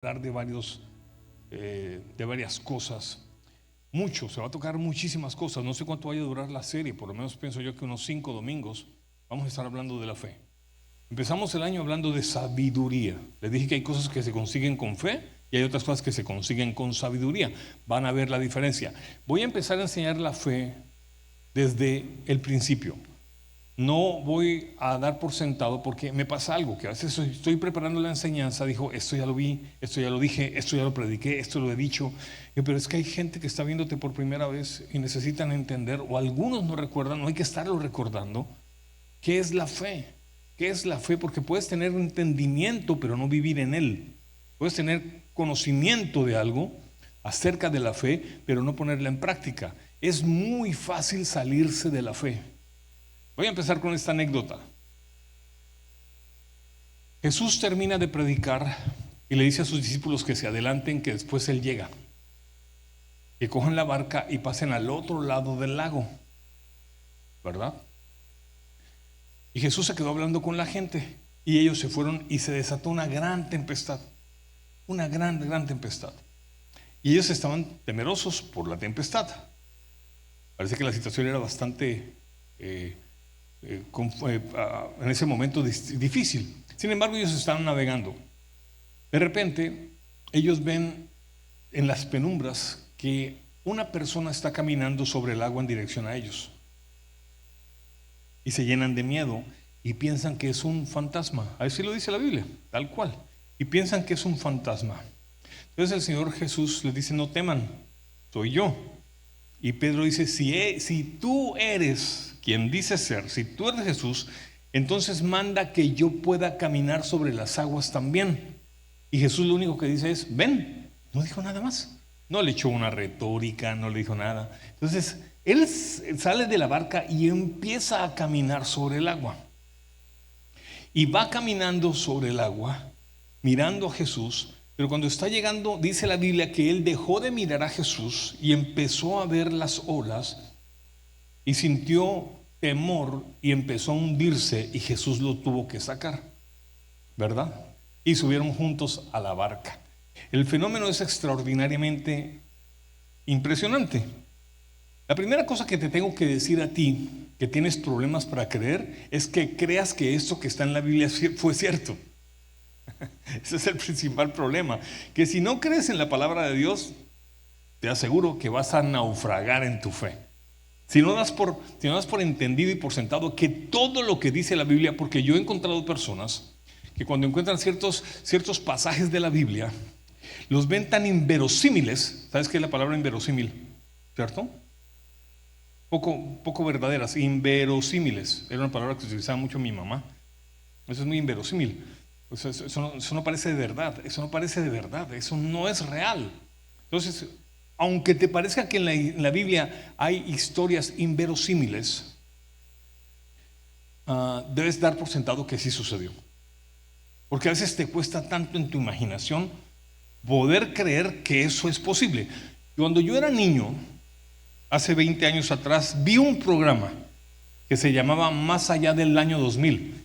hablar de varias cosas. Se va a tocar muchísimas cosas. No sé cuánto vaya a durar la serie, por lo menos pienso yo que unos 5 domingos vamos a estar hablando de la fe. Empezamos el año hablando de sabiduría. Les dije que hay cosas que se consiguen con fe y hay otras cosas que se consiguen con sabiduría. Van a ver la diferencia. Voy a empezar a enseñar la fe desde el principio. No voy a dar por sentado, porque me pasa algo, que a veces estoy preparando la enseñanza, digo, esto ya lo vi, esto ya lo dije, esto ya lo prediqué, esto lo he dicho, pero es que hay gente que está viéndote por primera vez y necesitan entender, o algunos no recuerdan, no hay que estarlo recordando, ¿qué es la fe? ¿Qué es la fe? Porque puedes tener un entendimiento, pero no vivir en él. Puedes tener conocimiento de algo acerca de la fe, pero no ponerla en práctica. Es muy fácil salirse de la fe. Voy a empezar con esta anécdota. Jesús termina de predicar y le dice a sus discípulos que se adelanten, que después Él llega. Que cojan la barca y pasen al otro lado del lago, ¿verdad? Y Jesús se quedó hablando con la gente y ellos se fueron y se desató una gran tempestad. Una gran tempestad. Y ellos estaban temerosos por la tempestad. Parece que la situación era bastante... en ese momento difícil. Sin embargo, ellos estaban navegando. De repente ellos ven en las penumbras que una persona está caminando sobre el agua en dirección a ellos, y se llenan de miedo y piensan que es un fantasma. Así lo dice la Biblia, tal cual, y piensan que es un fantasma. Entonces el Señor Jesús les dice: no teman, soy yo. Y Pedro dice: si tú eres quien dice ser, si tú eres Jesús, entonces manda que yo pueda caminar sobre las aguas también. Y Jesús lo único que dice es: ven. No dijo nada más. No le echó una retórica, no le dijo nada. Entonces él sale de la barca y empieza a caminar sobre el agua. Y va caminando sobre el agua, mirando a Jesús. Pero cuando está llegando, dice la Biblia que él dejó de mirar a Jesús y empezó a ver las olas y sintió temor y empezó a hundirse, y Jesús lo tuvo que sacar, ¿verdad? Y subieron juntos a la barca. El fenómeno es extraordinariamente impresionante. La primera cosa que te tengo que decir a ti, que tienes problemas para creer, es que creas que esto que está en la Biblia fue cierto. Ese es el principal problema, que si no crees en la palabra de Dios, te aseguro que vas a naufragar en tu fe. Si no das por entendido y por sentado que todo lo que dice la Biblia, porque yo he encontrado personas que cuando encuentran ciertos pasajes de la Biblia, los ven tan inverosímiles. ¿Sabes qué es la palabra inverosímil? ¿Cierto? Poco verdaderas, inverosímiles. Era una palabra que utilizaba mucho mi mamá. Eso es muy inverosímil. Eso no parece de verdad, eso no es real. Entonces, aunque te parezca que en la Biblia hay historias inverosímiles, debes dar por sentado que sí sucedió. Porque a veces te cuesta tanto en tu imaginación poder creer que eso es posible. Cuando yo era niño, hace 20 años atrás, vi un programa que se llamaba Más allá del año 2000.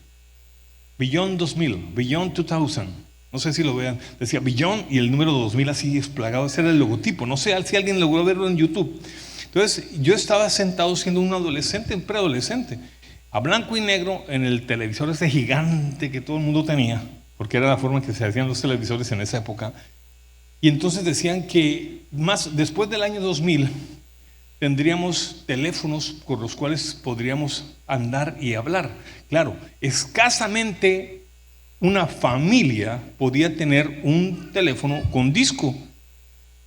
Beyond 2000, Beyond 2000, no sé si lo vean, decía Beyond y el número 2000 así desplagado. Ese era el logotipo, no sé si alguien logró verlo en YouTube. Entonces yo estaba sentado siendo un adolescente, un preadolescente, a blanco y negro en el televisor ese gigante que todo el mundo tenía, porque era la forma en que se hacían los televisores en esa época. Y entonces decían que después del año 2000 tendríamos teléfonos con los cuales podríamos andar y hablar. Claro, escasamente una familia podía tener un teléfono con disco.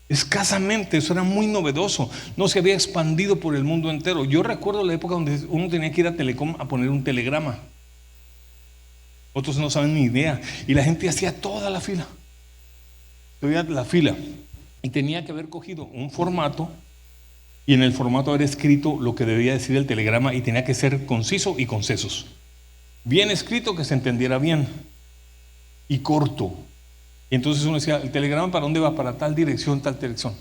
Escasamente, eso era muy novedoso. No se había expandido por el mundo entero. Yo recuerdo la época donde uno tenía que ir a Telecom a poner un telegrama. Otros no saben ni idea. Y la gente hacía toda la fila. Y tenía que haber cogido un formato, y en el formato haber escrito lo que debía decir el telegrama, y tenía que ser conciso y concisos. Bien escrito, que se entendiera bien, y corto. Y entonces uno decía: ¿el telegrama para dónde va? Para tal dirección, tal dirección.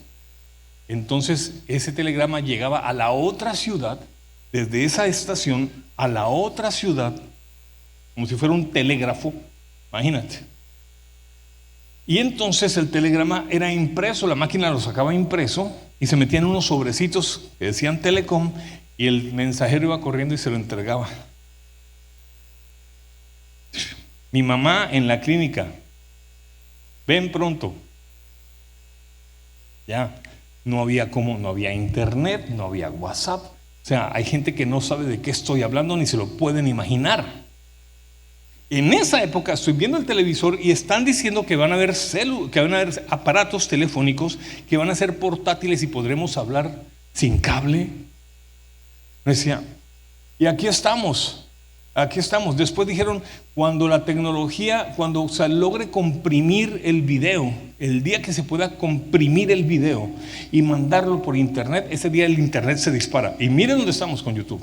Entonces ese telegrama llegaba a la otra ciudad, desde esa estación a la otra ciudad, como si fuera un telégrafo, imagínate. Y entonces el telegrama era impreso, la máquina lo sacaba impreso y se metían unos sobrecitos que decían Telecom y el mensajero iba corriendo y se lo entregaba. Mi mamá en la clínica, ven pronto. Ya, no había internet, no había WhatsApp. O sea, hay gente que no sabe de qué estoy hablando ni se lo pueden imaginar. En esa época estoy viendo el televisor y están diciendo que van a haber aparatos telefónicos que van a ser portátiles y podremos hablar sin cable. Me decía, y aquí estamos. Después dijeron, cuando la tecnología, cuando se logre comprimir el video, el día que se pueda comprimir el video y mandarlo por internet, ese día el internet se dispara. Y miren dónde estamos con YouTube.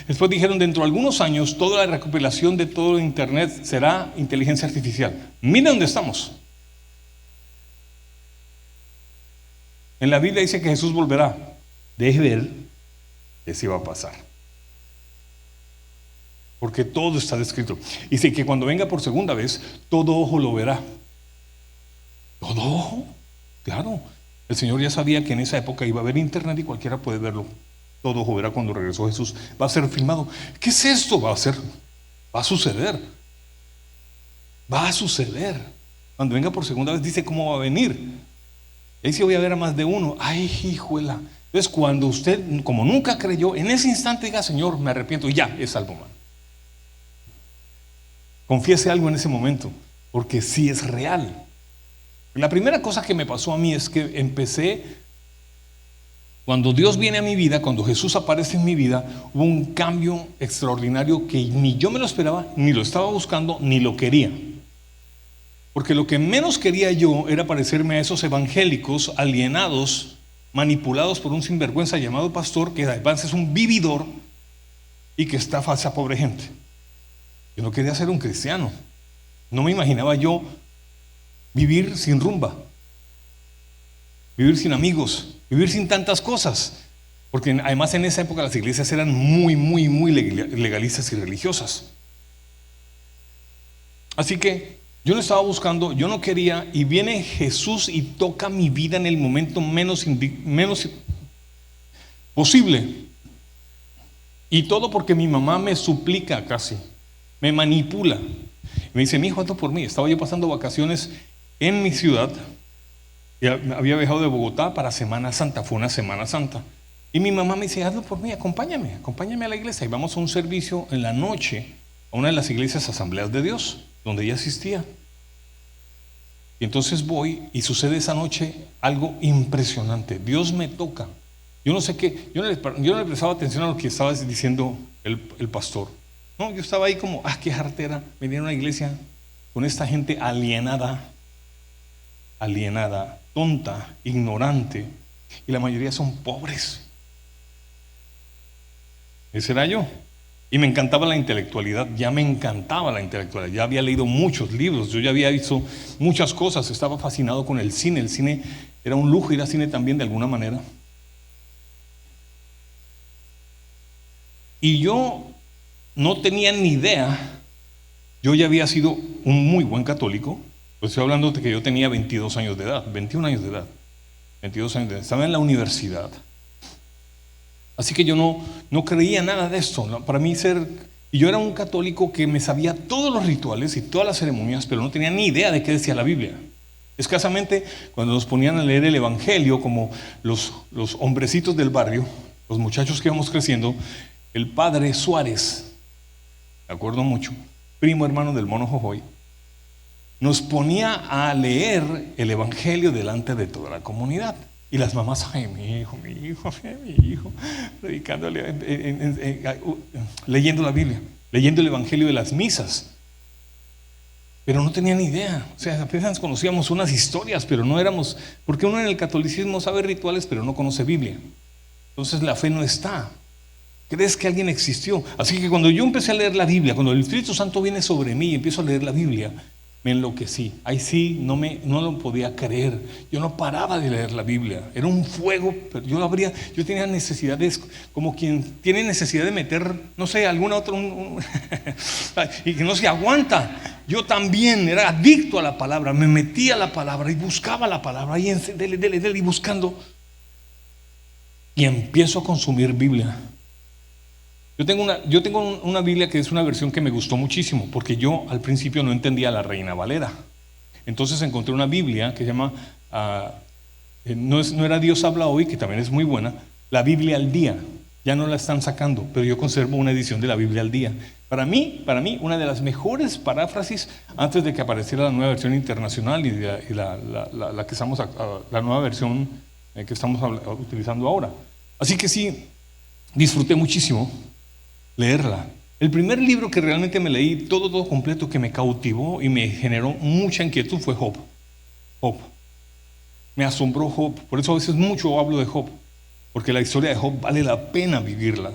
Después dijeron, dentro de algunos años, toda la recopilación de todo el internet será inteligencia artificial. Miren dónde estamos. En la Biblia dice que Jesús volverá. Deje ver que sí va a pasar. Porque todo está descrito. Dice que cuando venga por segunda vez, todo ojo lo verá. ¿Todo ojo? Claro. El Señor ya sabía que en esa época iba a haber internet y cualquiera puede verlo. Todo ojo verá cuando regresó Jesús. Va a ser filmado. ¿Qué es esto? Va a suceder. Va a suceder. Cuando venga por segunda vez dice cómo va a venir. Ahí sí voy a ver a más de uno. Ay, hijuela. Entonces cuando usted, como nunca creyó, en ese instante diga, Señor, me arrepiento y ya, es algo malo. Confiese algo en ese momento, porque sí es real. La primera cosa que me pasó a mí es que cuando Dios viene a mi vida, cuando Jesús aparece en mi vida, hubo un cambio extraordinario que ni yo me lo esperaba, ni lo estaba buscando, ni lo quería. Porque lo que menos quería yo era parecerme a esos evangélicos alienados, manipulados por un sinvergüenza llamado pastor, que además es un vividor y que estafa a esa pobre gente. Yo no quería ser un cristiano. No me imaginaba yo vivir sin rumba, vivir sin amigos, vivir sin tantas cosas. Porque además en esa época las iglesias eran muy, muy, muy legalistas y religiosas. Así que yo no estaba buscando, yo no quería, y viene Jesús y toca mi vida en el momento menos posible. Y todo porque mi mamá me suplica casi. Me manipula. Me dice, mi hijo, hazlo por mí. Estaba yo pasando vacaciones en mi ciudad. Había viajado de Bogotá para Semana Santa. Fue una Semana Santa. Y mi mamá me dice, hazlo por mí, acompáñame a la iglesia. Y vamos a un servicio en la noche a una de las iglesias Asambleas de Dios, donde ella asistía. Y entonces voy y sucede esa noche algo impresionante. Dios me toca. Yo no sé qué, yo no le prestaba atención a lo que estaba diciendo el pastor. No, yo estaba ahí como, qué jartera, venir a una iglesia con esta gente alienada, tonta, ignorante, y la mayoría son pobres. Ese era yo. Y me encantaba la intelectualidad, ya había leído muchos libros, yo ya había visto muchas cosas, estaba fascinado con el cine era un lujo ir al cine también de alguna manera. Y yo no tenía ni idea, yo ya había sido un muy buen católico, pues estoy hablando de que yo tenía 22 años de edad, 22 años de edad, estaba en la universidad. Así que yo no creía nada de esto, ¿no? Para mí y yo era un católico que me sabía todos los rituales y todas las ceremonias, pero no tenía ni idea de qué decía la Biblia. Escasamente cuando nos ponían a leer el evangelio, como los hombrecitos del barrio, los muchachos que íbamos creciendo, el padre Suárez, me acuerdo mucho, primo hermano del mono Jojoy, nos ponía a leer el evangelio delante de toda la comunidad. Y las mamás, ay, mi hijo, predicándole, leyendo la Biblia, leyendo el evangelio de las misas. Pero no tenía ni idea, o sea, apenas conocíamos unas historias, pero no éramos, porque uno en el catolicismo sabe rituales, pero no conoce Biblia. Entonces la fe no está. ¿Crees que alguien existió? Así que cuando yo empecé a leer la Biblia, cuando el Espíritu Santo viene sobre mí y empiezo a leer la Biblia, me enloquecí. Ahí sí, no lo podía creer. Yo no paraba de leer la Biblia. Era un fuego, pero yo tenía necesidades, como quien tiene necesidad de meter, no sé, alguna otra, y que no se aguanta. Yo también era adicto a la palabra, me metía a la palabra y buscaba la palabra y dele, y buscando. Y empiezo a consumir Biblia. Yo tengo una Biblia que es una versión que me gustó muchísimo, porque yo al principio no entendía la Reina Valera. Entonces encontré una Biblia que se llama, no era Dios habla hoy, que también es muy buena, la Biblia al día. Ya no la están sacando, pero yo conservo una edición de la Biblia al día. Para mí, una de las mejores paráfrasis antes de que apareciera la nueva versión internacional y la que estamos, la nueva versión que estamos utilizando ahora. Así que sí, disfruté muchísimo leerla. El primer libro que realmente me leí todo completo, que me cautivó y me generó mucha inquietud, fue Job. Job. Me asombró Job. Por eso a veces mucho hablo de Job, porque la historia de Job vale la pena vivirla.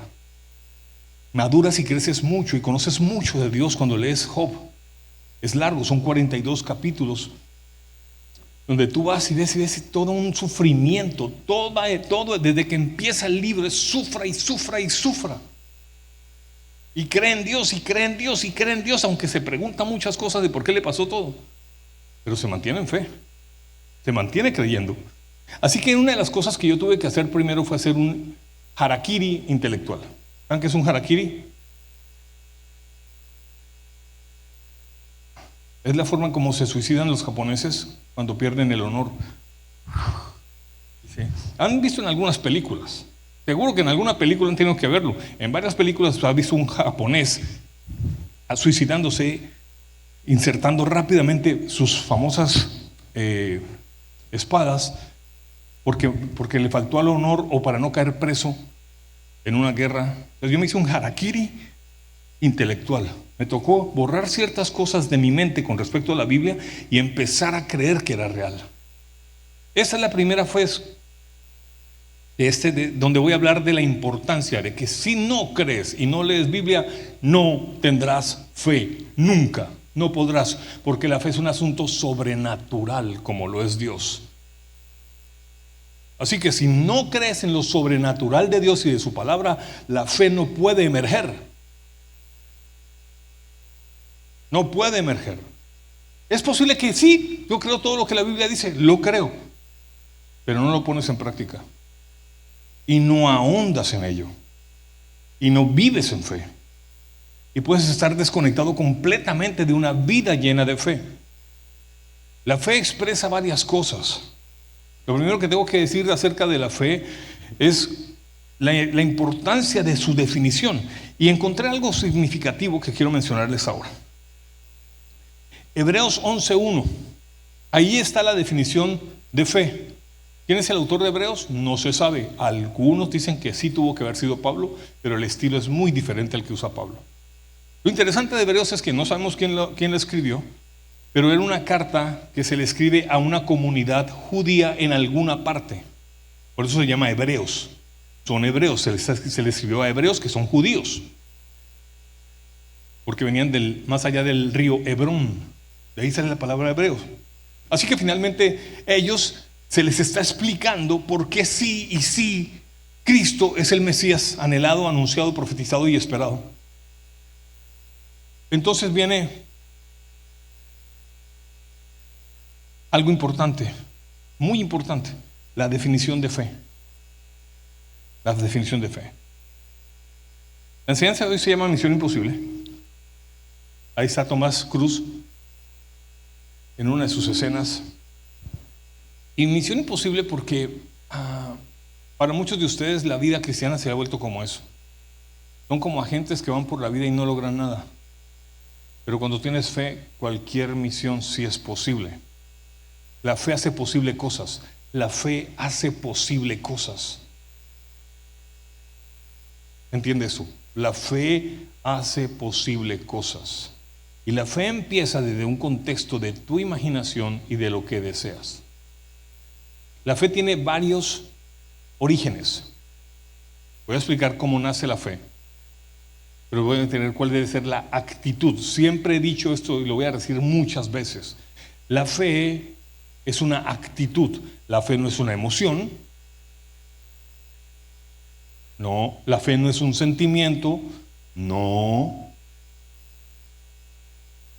Maduras y creces mucho y conoces mucho de Dios cuando lees Job. Es largo, son 42 capítulos, donde tú vas y ves todo un sufrimiento, todo desde que empieza el libro es sufra y sufra y sufra. Y cree en Dios y cree en Dios y cree en Dios, aunque se pregunta muchas cosas de por qué le pasó todo. Pero se mantiene en fe, se mantiene creyendo. Así que una de las cosas que yo tuve que hacer primero fue hacer un harakiri intelectual. ¿Saben qué es un harakiri? Es la forma en cómo se suicidan los japoneses cuando pierden el honor. ¿Sí? Han visto en algunas películas. Seguro que en alguna película han tenido que verlo. En varias películas se ha visto un japonés suicidándose, insertando rápidamente sus famosas espadas porque le faltó al honor o para no caer preso en una guerra. Entonces yo me hice un harakiri intelectual. Me tocó borrar ciertas cosas de mi mente con respecto a la Biblia y empezar a creer que era real. Esa es la primera vez donde voy a hablar de la importancia de que si no crees y no lees Biblia, no tendrás fe, nunca, no podrás, porque la fe es un asunto sobrenatural como lo es Dios. Así que si no crees en lo sobrenatural de Dios y de su palabra, la fe no puede emerger. No puede emerger. Es posible que sí, yo creo todo lo que la Biblia dice, lo creo, pero no lo pones en práctica. Y no ahondas en ello. Y no vives en fe. Y puedes estar desconectado completamente de una vida llena de fe. La fe expresa varias cosas. Lo primero que tengo que decir acerca de la fe es la importancia de su definición. Y encontré algo significativo que quiero mencionarles ahora. Hebreos 11:1. Ahí está la definición de fe. ¿Quién es el autor de Hebreos? No se sabe. Algunos dicen que sí tuvo que haber sido Pablo, pero el estilo es muy diferente al que usa Pablo. Lo interesante de Hebreos es que no sabemos quién lo escribió, pero era una carta que se le escribe a una comunidad judía en alguna parte. Por eso se llama Hebreos. Son hebreos, se le escribió a hebreos que son judíos, porque venían más allá del río Hebrón. De ahí sale la palabra hebreos. Así que finalmente ellos se les está explicando por qué sí y sí Cristo es el Mesías anhelado, anunciado, profetizado y esperado. Entonces viene algo importante, muy importante, la definición de fe. La definición de fe. La enseñanza de hoy se llama Misión Imposible. Ahí está Tomás Cruz en una de sus escenas. Y Misión Imposible porque para muchos de ustedes la vida cristiana se ha vuelto como eso. Son como agentes que van por la vida y no logran nada. Pero cuando tienes fe, cualquier misión sí es posible. La fe hace posible cosas. La fe hace posible cosas. ¿Entiende eso? La fe hace posible cosas. Y la fe empieza desde un contexto de tu imaginación y de lo que deseas. La fe tiene varios orígenes. Voy a explicar cómo nace la fe, pero voy a entender cuál debe ser la actitud. Siempre he dicho esto y lo voy a decir muchas veces. La fe es una actitud. La fe no es una emoción. No, la fe no es un sentimiento. No.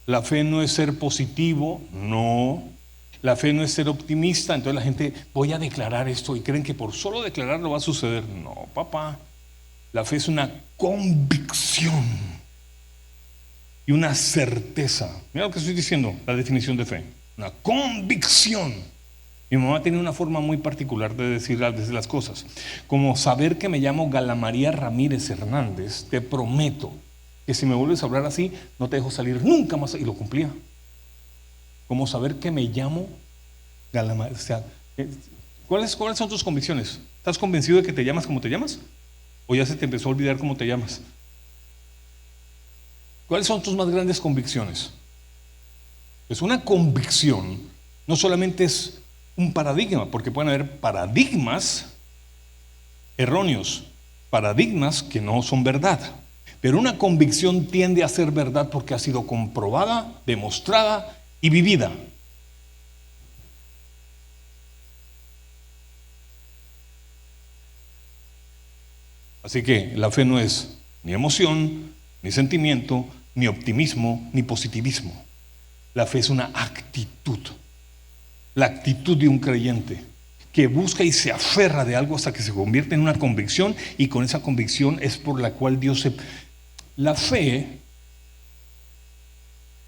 La fe no es ser positivo, no. La fe no es ser optimista. Entonces la gente, voy a declarar esto y creen que por solo declararlo va a suceder. No, papá. La fe es una convicción y una certeza. Mira lo que estoy diciendo, la definición de fe. Una convicción. Mi mamá tiene una forma muy particular de decir las cosas. Como saber que me llamo Gala María Ramírez Hernández, te prometo que si me vuelves a hablar así, no te dejo salir nunca más. Y lo cumplía. Como saber que me llamo Gala María. O sea, ¿cuáles son tus convicciones? ¿Estás convencido de que te llamas como te llamas? ¿O ya se te empezó a olvidar cómo te llamas? ¿Cuáles son tus más grandes convicciones? Pues una convicción no solamente es un paradigma, porque pueden haber paradigmas erróneos, paradigmas que no son verdad. Pero una convicción tiende a ser verdad porque ha sido comprobada, demostrada y vivida. Así que la fe no es ni emoción, ni sentimiento, ni optimismo, ni positivismo. La fe es una actitud. La actitud de un creyente que busca y se aferra de algo hasta que se convierte en una convicción, y con esa convicción es por la cual Dios se... La fe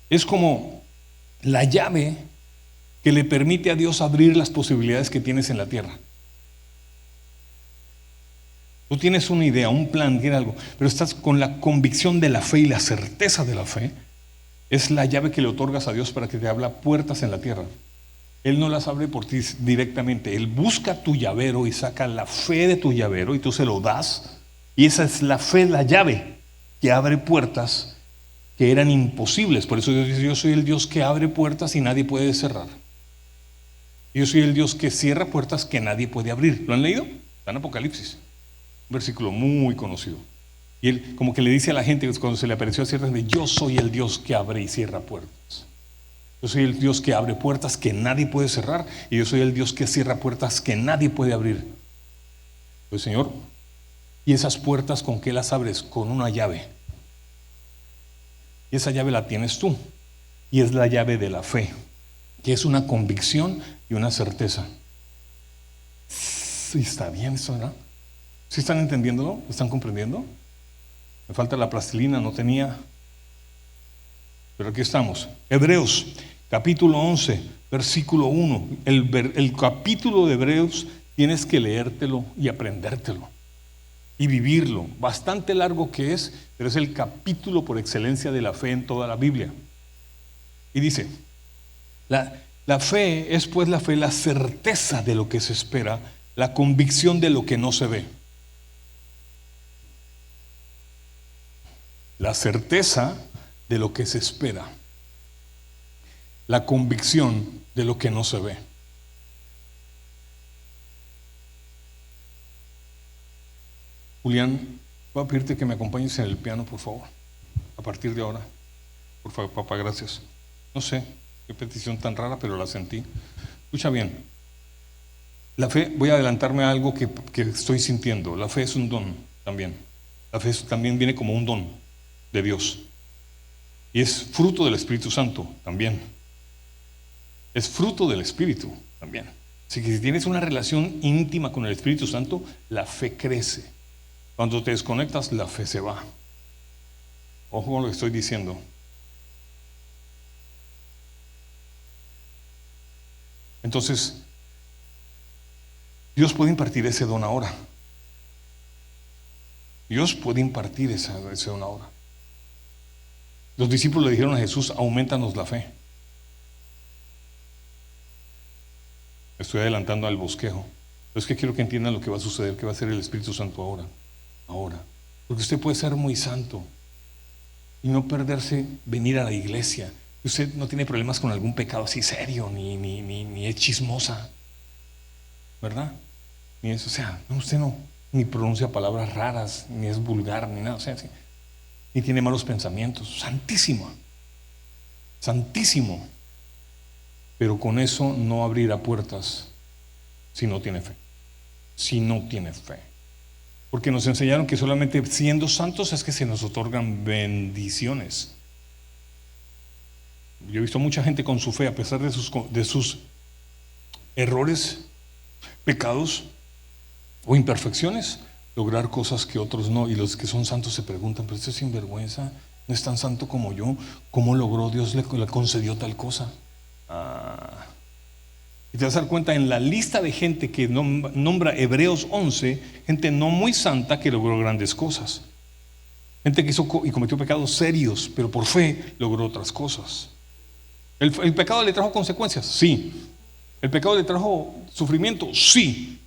es como la llave que le permite a Dios abrir las posibilidades que tienes en la tierra. Tú tienes una idea, un plan, tienes algo, pero estás con la convicción de la fe y la certeza de la fe. Es la llave que le otorgas a Dios para que te abra puertas en la tierra. Él no las abre por ti directamente. Él busca tu llavero y saca la fe de tu llavero y tú se lo das. Y esa es la fe, la llave que abre puertas que eran imposibles. Por eso Dios dice: yo soy el Dios que abre puertas y nadie puede cerrar. Yo soy el Dios que cierra puertas que nadie puede abrir. ¿Lo han leído? Está en Apocalipsis. Un versículo muy conocido. Y él como que le dice a la gente cuando se le apareció a cierta gente: yo soy el Dios que abre y cierra puertas. Yo soy el Dios que abre puertas que nadie puede cerrar, y yo soy el Dios que cierra puertas que nadie puede abrir. Pues Señor, ¿y esas puertas con qué las abres? Con una llave. Y esa llave la tienes tú. Y es la llave de la fe, que es una convicción y una certeza. Sí, está bien eso, ¿verdad? ¿Sí están entendiéndolo? ¿Están comprendiendo? Me falta la plastilina, no tenía. Pero aquí estamos. Hebreos, capítulo 11, versículo 1. El capítulo de Hebreos tienes que leértelo y aprendértelo y vivirlo. Bastante largo que es, pero es el capítulo por excelencia de la fe en toda la Biblia. Y dice: la fe es pues la fe, la certeza de lo que se espera, la convicción de lo que no se ve. La certeza de lo que se espera, la convicción de lo que no se ve. Julián, voy a pedirte que me acompañes en el piano, por favor, a partir de ahora. Por favor, papá, gracias. No sé qué petición tan rara, pero la sentí. Escucha bien. La fe, voy a adelantarme a algo que estoy sintiendo. La fe es un don también. La fe también viene como un don de Dios. Y es fruto del Espíritu Santo también. Es fruto del Espíritu también. Así que si tienes una relación íntima con el Espíritu Santo, la fe crece. Cuando te desconectas, la fe se va. Ojo con lo que estoy diciendo. Entonces, Dios puede impartir ese don ahora. Dios puede impartir ese don ahora. Los discípulos le dijeron a Jesús: aumentanos la fe. Estoy adelantando al bosquejo, pero es que quiero que entiendan lo que va a suceder, que va a hacer el Espíritu Santo ahora. Porque usted puede ser muy santo y no perderse venir a la iglesia. Usted no tiene problemas con algún pecado así serio, ni es chismosa, ¿verdad? Ni eso, o sea, usted no, ni pronuncia palabras raras, ni es vulgar, ni nada, o sea, sí, ni tiene malos pensamientos. Santísimo, santísimo. Pero con eso no abrirá puertas si no tiene fe. Si no tiene fe. Porque nos enseñaron que solamente siendo santos es que se nos otorgan bendiciones. Yo he visto mucha gente con su fe, a pesar de sus errores, pecados o imperfecciones, lograr cosas que otros no. Y los que son santos se preguntan, pero este sinvergüenza no es tan santo como yo, ¿cómo logró Dios le concedió tal cosa? Y te vas a dar cuenta en la lista de gente que nombra Hebreos 11, gente no muy santa que logró grandes cosas. Gente que hizo y cometió pecados serios, pero por fe logró otras cosas. ¿El pecado le trajo consecuencias? Sí. ¿El pecado le trajo sufrimiento? Sí.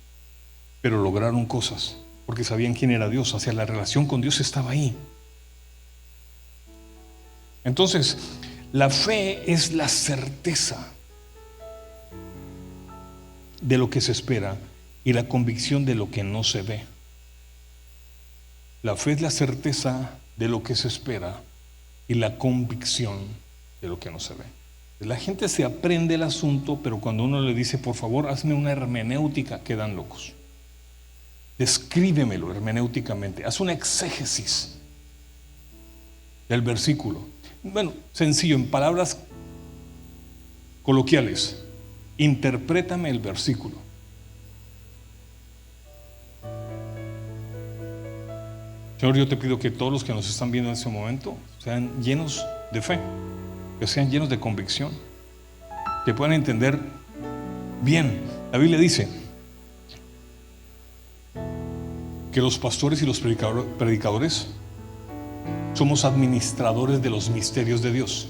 Pero lograron cosas, porque sabían quién era Dios, hacia la relación con Dios estaba ahí. Entonces, la fe es la certeza de lo que se espera y la convicción de lo que no se ve. La fe es la certeza de lo que se espera y la convicción de lo que no se ve. La gente se aprende el asunto, pero cuando uno le dice, por favor, hazme una hermenéutica, quedan locos. Descríbemelo hermenéuticamente, haz una exégesis del versículo. Bueno, sencillo, en palabras coloquiales, interprétame el versículo. Señor, yo te pido que todos los que nos están viendo en este momento sean llenos de fe, que sean llenos de convicción, que puedan entender bien. La Biblia dice que los pastores y los predicadores somos administradores de los misterios de Dios.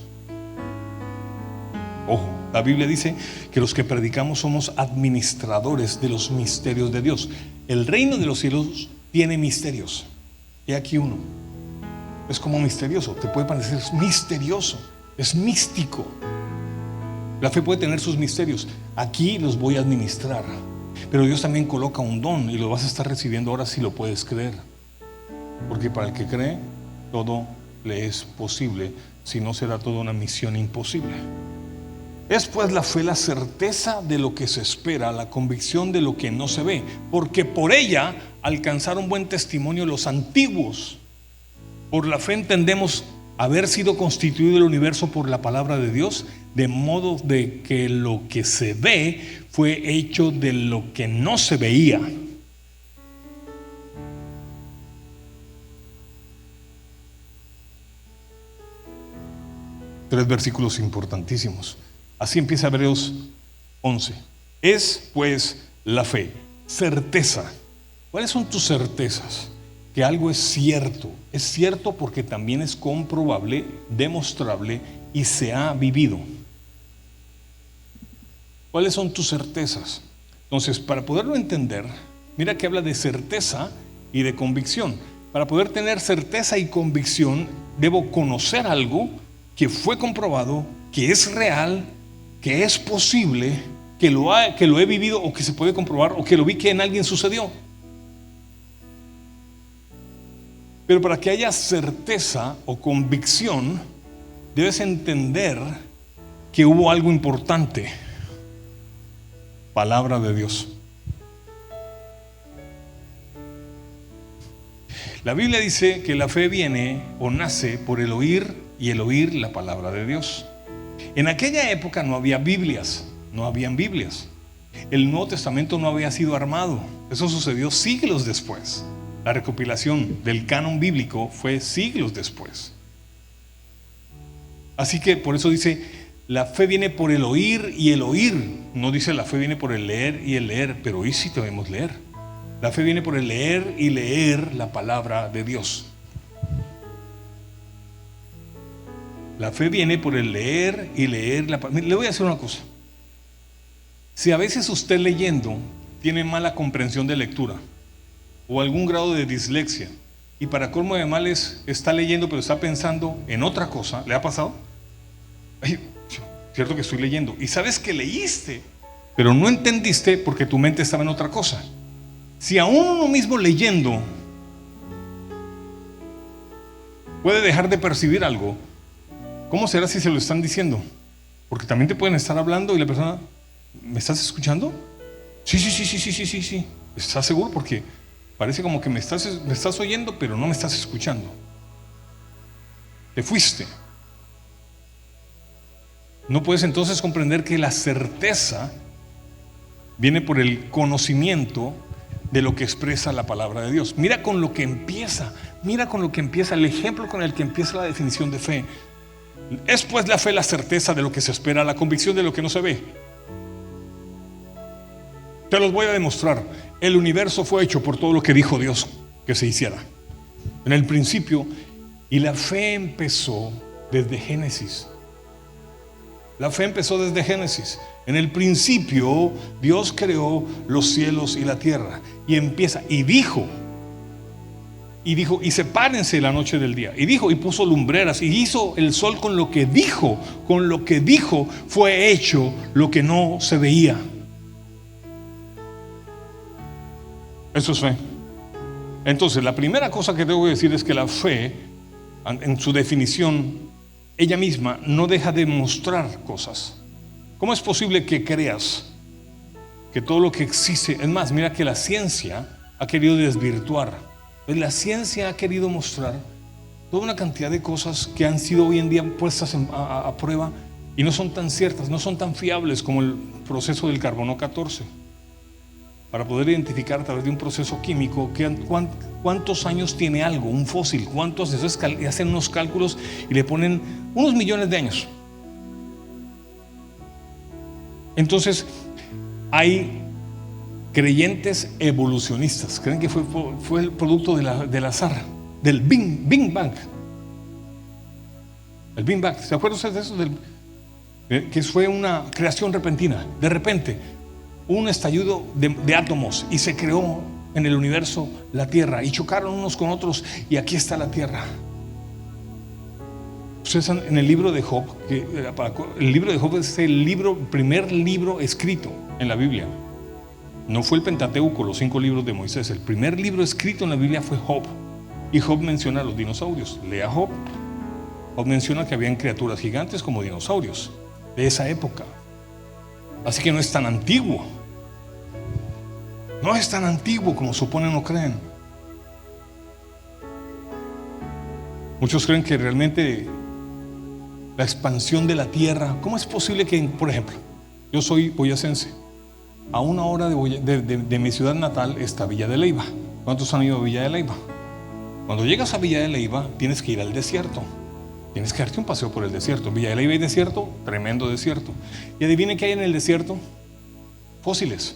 Ojo, la Biblia dice que los que predicamos somos administradores de los misterios de Dios. El reino de los cielos tiene misterios. Y aquí uno. Es como misterioso, te puede parecer misterioso, es místico. La fe puede tener sus misterios. Aquí los voy a administrar. Pero Dios también coloca un don y lo vas a estar recibiendo ahora si lo puedes creer. Porque para el que cree, todo le es posible, si no será toda una misión imposible. Es pues la fe la certeza de lo que se espera, la convicción de lo que no se ve, porque por ella alcanzaron buen testimonio los antiguos. Por la fe entendemos haber sido constituido el universo por la palabra de Dios, de modo de que lo que se ve fue hecho de lo que no se veía. Tres versículos importantísimos. Así empieza Hebreos 11. Es pues la fe, certeza. ¿Cuáles son tus certezas? Que algo es cierto. Es cierto porque también es comprobable, demostrable y se ha vivido. ¿Cuáles son tus certezas? Entonces, para poderlo entender, mira que habla de certeza y de convicción. Para poder tener certeza y convicción, debo conocer algo que fue comprobado, que es real, que es posible, que lo he vivido o que se puede comprobar o que lo vi que en alguien sucedió. Pero para que haya certeza o convicción, debes entender que hubo algo importante. Palabra de Dios. La Biblia dice que la fe viene o nace por el oír y el oír la palabra de Dios. En aquella época no había Biblias, no habían Biblias. El Nuevo Testamento no había sido armado. Eso sucedió siglos después. La recopilación del canon bíblico fue siglos después. Así que por eso dice, la fe viene por el oír y el oír. No dice la fe viene por el leer y el leer, pero hoy sí debemos leer. La fe viene por el leer y leer la palabra de Dios. La fe viene por el leer y leer la palabra. Le voy a decir una cosa. Si a veces usted leyendo tiene mala comprensión de lectura o algún grado de dislexia y para colmo de males está leyendo pero está pensando en otra cosa, ¿le ha pasado? Ay, cierto que estoy leyendo y sabes que leíste pero no entendiste porque tu mente estaba en otra cosa. Si aún uno mismo leyendo puede dejar de percibir algo, ¿cómo será si se lo están diciendo? Porque también te pueden estar hablando y la persona, ¿me estás escuchando? Sí. ¿Estás seguro? Porque parece como que me estás oyendo, pero no me estás escuchando. Te fuiste. No puedes entonces comprender que la certeza viene por el conocimiento de lo que expresa la palabra de Dios. Mira con lo que empieza el ejemplo con el que empieza la definición de fe. Es pues la fe la certeza de lo que se espera, la convicción de lo que no se ve. Te los voy a demostrar. El universo fue hecho por todo lo que dijo Dios que se hiciera en el principio, y la fe empezó desde Génesis. La fe empezó desde Génesis. En el principio Dios creó los cielos y la tierra, y empieza y dijo, y sepárense la noche del día, y dijo, y puso lumbreras, y hizo el sol con lo que dijo fue hecho lo que no se veía. Eso es fe. Entonces, la primera cosa que tengo que decir es que la fe, en su definición, ella misma no deja de mostrar cosas. ¿Cómo es posible que creas que todo lo que existe? Es más, mira que la ciencia ha querido desvirtuar. La ciencia ha querido mostrar toda una cantidad de cosas que han sido hoy en día puestas a prueba y no son tan ciertas, no son tan fiables como el proceso del carbono 14. Para poder identificar a través de un proceso químico cuántos años tiene algo, un fósil, cuántos, eso hacen unos cálculos y le ponen unos millones de años. Entonces, hay creyentes evolucionistas, creen que fue el producto del azar, del Big Bang. El Big Bang, ¿se acuerdan ustedes de eso? Que fue una creación repentina, de repente. Un estallido de átomos y se creó en el universo la Tierra, y chocaron unos con otros, y aquí está la Tierra. Ustedes en el libro de Job, el libro de Job es el primer libro escrito en la Biblia. No fue el Pentateuco, los 5 libros de Moisés. El primer libro escrito en la Biblia fue Job, y Job menciona a los dinosaurios. Lea Job. Job menciona que habían criaturas gigantes como dinosaurios de esa época. Así que no es tan antiguo. No es tan antiguo como suponen o creen. Muchos creen que realmente la expansión de la tierra, ¿cómo es posible que, por ejemplo, yo soy boyacense, a 1 hora de mi ciudad natal está Villa de Leyva? ¿Cuántos han ido a Villa de Leyva? Cuando llegas a Villa de Leyva tienes que ir al desierto. Tienes que darte un paseo por el desierto. En Villa de Leyva hay desierto, tremendo desierto. Y adivinen qué hay en el desierto: fósiles.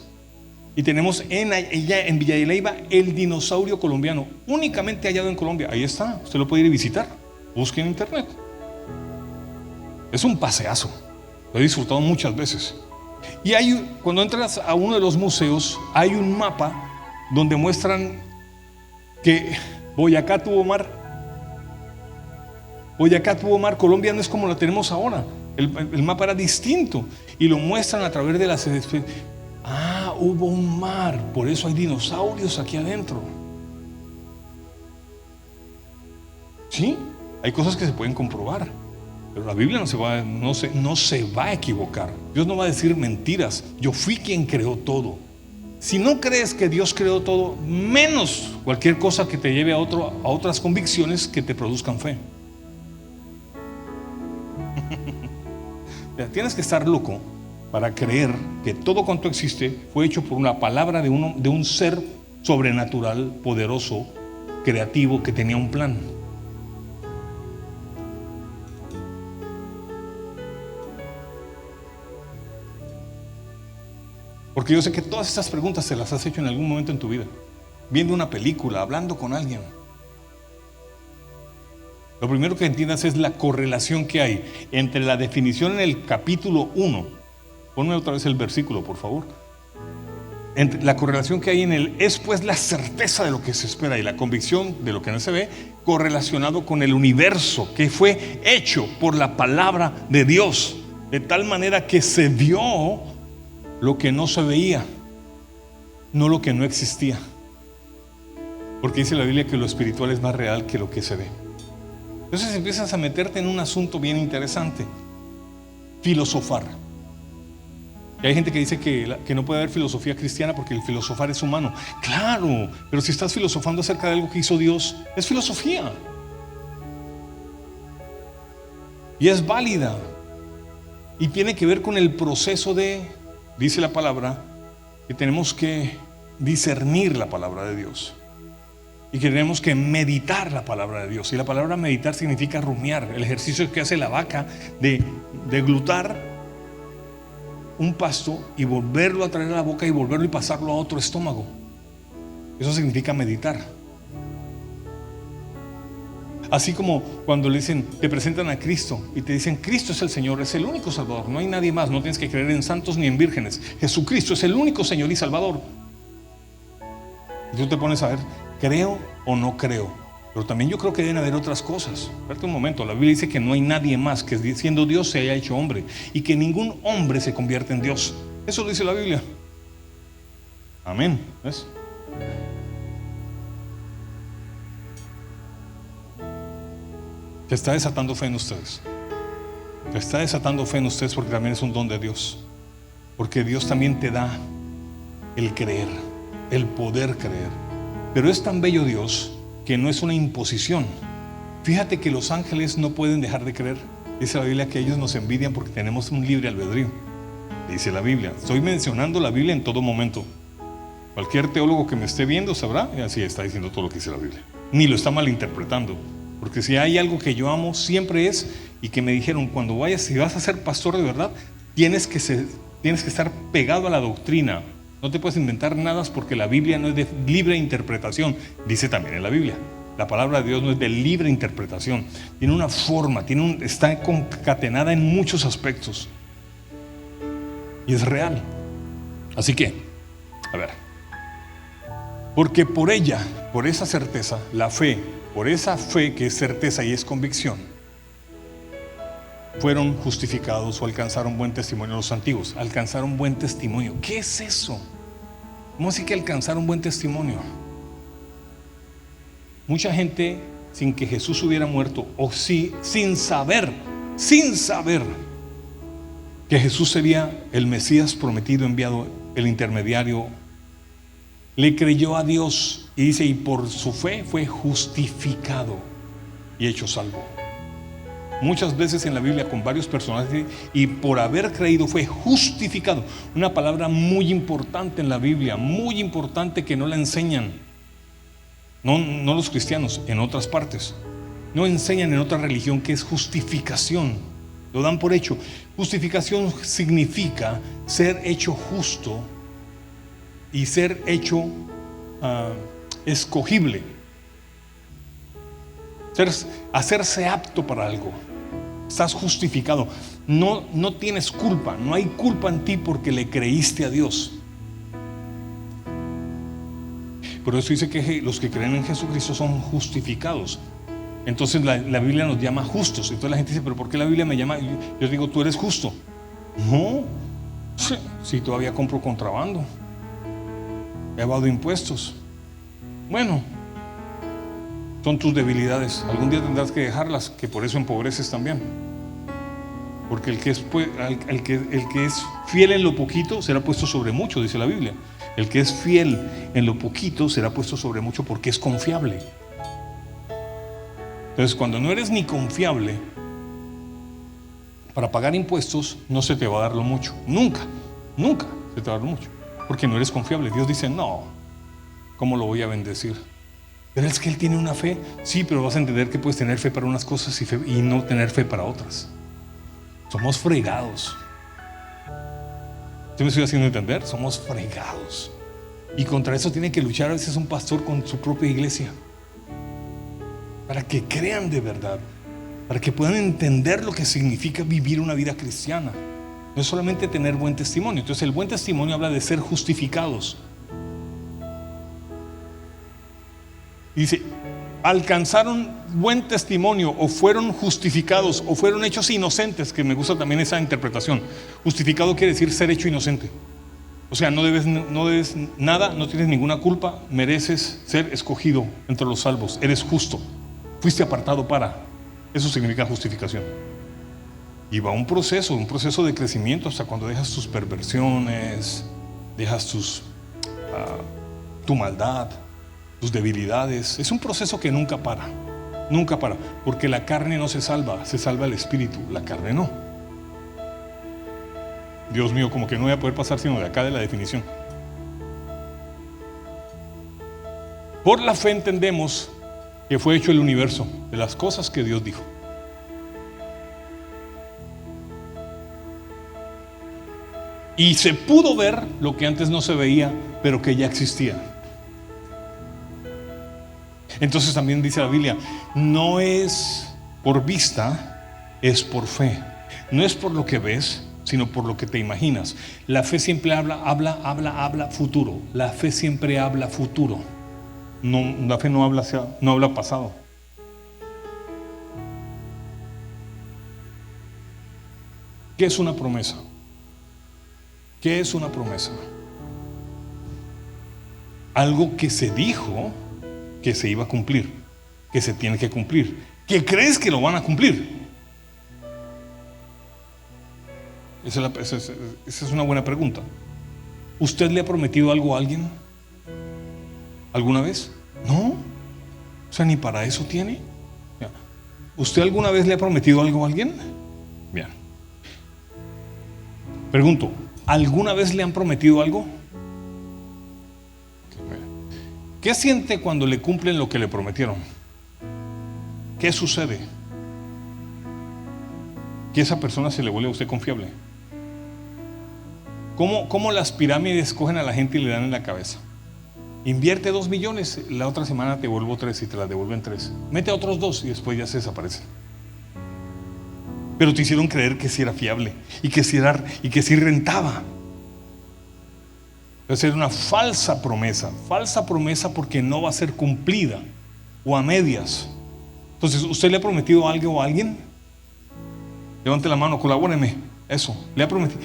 Y tenemos en Villa de Leyva el dinosaurio colombiano, únicamente hallado en Colombia. Ahí está, usted lo puede ir a visitar. Busque en internet. Es un paseazo. Lo he disfrutado muchas veces. Y cuando entras a uno de los museos, hay un mapa donde muestran que Boyacá tuvo mar. Boyacá tuvo mar. Colombia no es como la tenemos ahora. El mapa era distinto y lo muestran a través de las especies. Hubo un mar, por eso hay dinosaurios aquí adentro. Sí, hay cosas que se pueden comprobar, pero la Biblia no se va a equivocar. Dios no va a decir mentiras. Yo fui quien creó todo. Si no crees que Dios creó todo, menos cualquier cosa que te lleve a otras convicciones que te produzcan fe. Tienes que estar loco para creer que todo cuanto existe fue hecho por una palabra de un ser sobrenatural, poderoso, creativo, que tenía un plan. Porque yo sé que todas estas preguntas se las has hecho en algún momento en tu vida, viendo una película, hablando con alguien. Lo primero que entiendas es la correlación que hay entre la definición en el capítulo 1. Ponme otra vez el versículo, por favor. Entre la correlación que hay es pues la certeza de lo que se espera y la convicción de lo que no se ve, correlacionado con el universo que fue hecho por la palabra de Dios, de tal manera que se vio lo que no se veía, no lo que no existía. Porque dice la Biblia que lo espiritual es más real que lo que se ve. Entonces empiezas a meterte en un asunto bien interesante: filosofar. Y hay gente que dice que no puede haber filosofía cristiana porque el filosofar es humano. Claro, pero si estás filosofando acerca de algo que hizo Dios, es filosofía. Y es válida. Y tiene que ver con el proceso dice la palabra, que tenemos que discernir la palabra de Dios. Y que tenemos que meditar la palabra de Dios. Y la palabra meditar significa rumiar. El ejercicio que hace la vaca de deglutar un pasto y volverlo a traer a la boca y volverlo y pasarlo a otro estómago. Eso significa meditar. Así como cuando le dicen, te presentan a Cristo y te dicen, Cristo es el Señor, es el único Salvador, no hay nadie más, no tienes que creer en santos ni en vírgenes. Jesucristo es el único Señor y Salvador. Y tú te pones a ver, ¿creo o no creo? Pero también yo creo que deben haber otras cosas. Espérate un momento, la Biblia dice que no hay nadie más que siendo Dios se haya hecho hombre y que ningún hombre se convierte en Dios. Eso dice la Biblia. Amén. ¿Ves? Que está desatando fe en ustedes. Que está desatando fe en ustedes porque también es un don de Dios. Porque Dios también te da el creer, el poder creer. Pero es tan bello Dios que no es una imposición. Fíjate que los ángeles no pueden dejar de creer. Dice la Biblia que ellos nos envidian porque tenemos un libre albedrío. Dice la Biblia. Estoy mencionando la Biblia en todo momento. Cualquier teólogo que me esté viendo sabrá, y así está diciendo todo lo que dice la Biblia. Ni lo está malinterpretando. Porque si hay algo que yo amo siempre es, y que me dijeron, cuando vayas, si vas a ser pastor de verdad, tienes que estar pegado a la doctrina. No te puedes inventar nada porque la Biblia no es de libre interpretación. Dice también en la Biblia, la palabra de Dios no es de libre interpretación. Tiene una forma, está concatenada en muchos aspectos. Y es real. Así que, a ver, porque por ella, por esa certeza, la fe, por esa fe que es certeza y es convicción, fueron justificados o alcanzaron buen testimonio los antiguos. Alcanzaron buen testimonio. ¿Qué es eso? ¿Cómo así que alcanzaron buen testimonio? Mucha gente, sin que Jesús hubiera muerto, o sí, sin saber que Jesús sería el Mesías prometido, enviado, el intermediario, le creyó a Dios y dice, y por su fe fue justificado y hecho salvo. Muchas veces en la Biblia con varios personajes, y por haber creído fue justificado. Una palabra muy importante en la Biblia, muy importante, que no la enseñan, no los cristianos, en otras partes. No enseñan en otra religión que es justificación. Lo dan por hecho. Justificación significa ser hecho justo y ser hecho escogible. Hacerse apto para algo. Estás justificado. No tienes culpa. No hay culpa en ti porque le creíste a Dios. Por eso dice que los que creen en Jesucristo son justificados. Entonces la Biblia nos llama justos. Entonces la gente dice, pero ¿por qué la Biblia me llama? Yo digo, tú eres justo. No, si todavía compro contrabando, he evado impuestos. Bueno, son tus debilidades. Algún día tendrás que dejarlas, que por eso empobreces también. Porque el que es fiel en lo poquito será puesto sobre mucho, dice la Biblia. El que es fiel en lo poquito será puesto sobre mucho porque es confiable. Entonces, cuando no eres ni confiable para pagar impuestos, no se te va a dar lo mucho. Nunca se te va a dar lo mucho. Porque no eres confiable. Dios dice, no, ¿cómo lo voy a bendecir? Pero es que Él tiene una fe. Sí, pero vas a entender que puedes tener fe para unas cosas y no tener fe para otras. Somos fregados. ¿Sí me estoy haciendo entender? Somos fregados. Y contra eso tiene que luchar a veces un pastor con su propia iglesia. Para que crean de verdad. Para que puedan entender lo que significa vivir una vida cristiana. No es solamente tener buen testimonio. Entonces el buen testimonio habla de ser justificados. Y dice, alcanzaron buen testimonio, o fueron justificados, o fueron hechos inocentes, que me gusta también esa interpretación. Justificado quiere decir ser hecho inocente. O sea, no debes nada, no tienes ninguna culpa, mereces ser escogido entre los salvos, eres justo, fuiste apartado para. Eso significa justificación. Y va un proceso de crecimiento hasta cuando dejas tus perversiones, dejas tu maldad, tus debilidades. Es un proceso que nunca para, porque la carne no se salva, se salva el espíritu, la carne no. Dios mío, como que no voy a poder pasar sino de acá de la definición. Por la fe entendemos que fue hecho el universo de las cosas que Dios dijo. Y se pudo ver lo que antes no se veía, pero que ya existía. Entonces también dice la Biblia, no es por vista, es por fe. No es por lo que ves, sino por lo que te imaginas. La fe siempre habla futuro. La fe siempre habla futuro. No, la fe no habla pasado. ¿Qué es una promesa? ¿Qué es una promesa? Algo que se dijo que se iba a cumplir, que se tiene que cumplir, que crees que lo van a cumplir. Esa es una buena pregunta. ¿Usted le ha prometido algo a alguien? ¿Alguna vez? No. O sea, ni para eso tiene. ¿Usted alguna vez le ha prometido algo a alguien? Bien. Pregunto, ¿alguna vez le han prometido algo? ¿Qué siente cuando le cumplen lo que le prometieron? ¿Qué sucede? Que esa persona se le vuelve a usted confiable. ¿Cómo las pirámides cogen a la gente y le dan en la cabeza? Invierte 2 millones, la otra semana te devuelvo 3 y te la devuelven 3. Mete otros 2 y después ya se desaparecen. Pero te hicieron creer que sí era fiable y que sí rentaba. Debe ser una falsa promesa porque no va a ser cumplida o a medias. Entonces, ¿usted le ha prometido algo a alguien? Levante la mano, colabóreme. Eso, le ha prometido.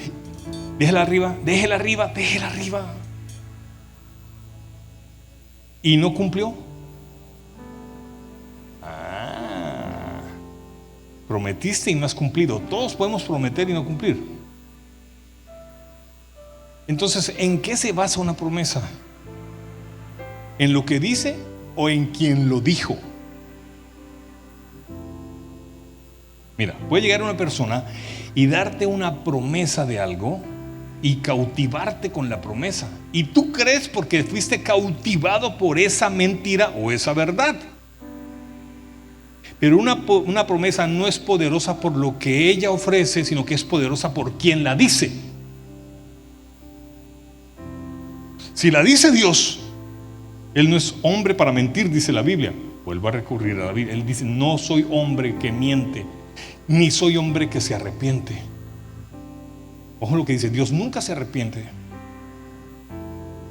Déjela arriba. ¿Y no cumplió? Prometiste y no has cumplido. Todos podemos prometer y no cumplir. Entonces, ¿en qué se basa una promesa? ¿En lo que dice o en quien lo dijo? Mira, puede llegar una persona y darte una promesa de algo y cautivarte con la promesa. Y tú crees porque fuiste cautivado por esa mentira o esa verdad. Pero una promesa no es poderosa por lo que ella ofrece, sino que es poderosa por quien la dice. Si la dice Dios, Él no es hombre para mentir, dice la Biblia. Vuelvo a recurrir a la Biblia. Él dice, no soy hombre que miente, ni soy hombre que se arrepiente. Ojo lo que dice, Dios nunca se arrepiente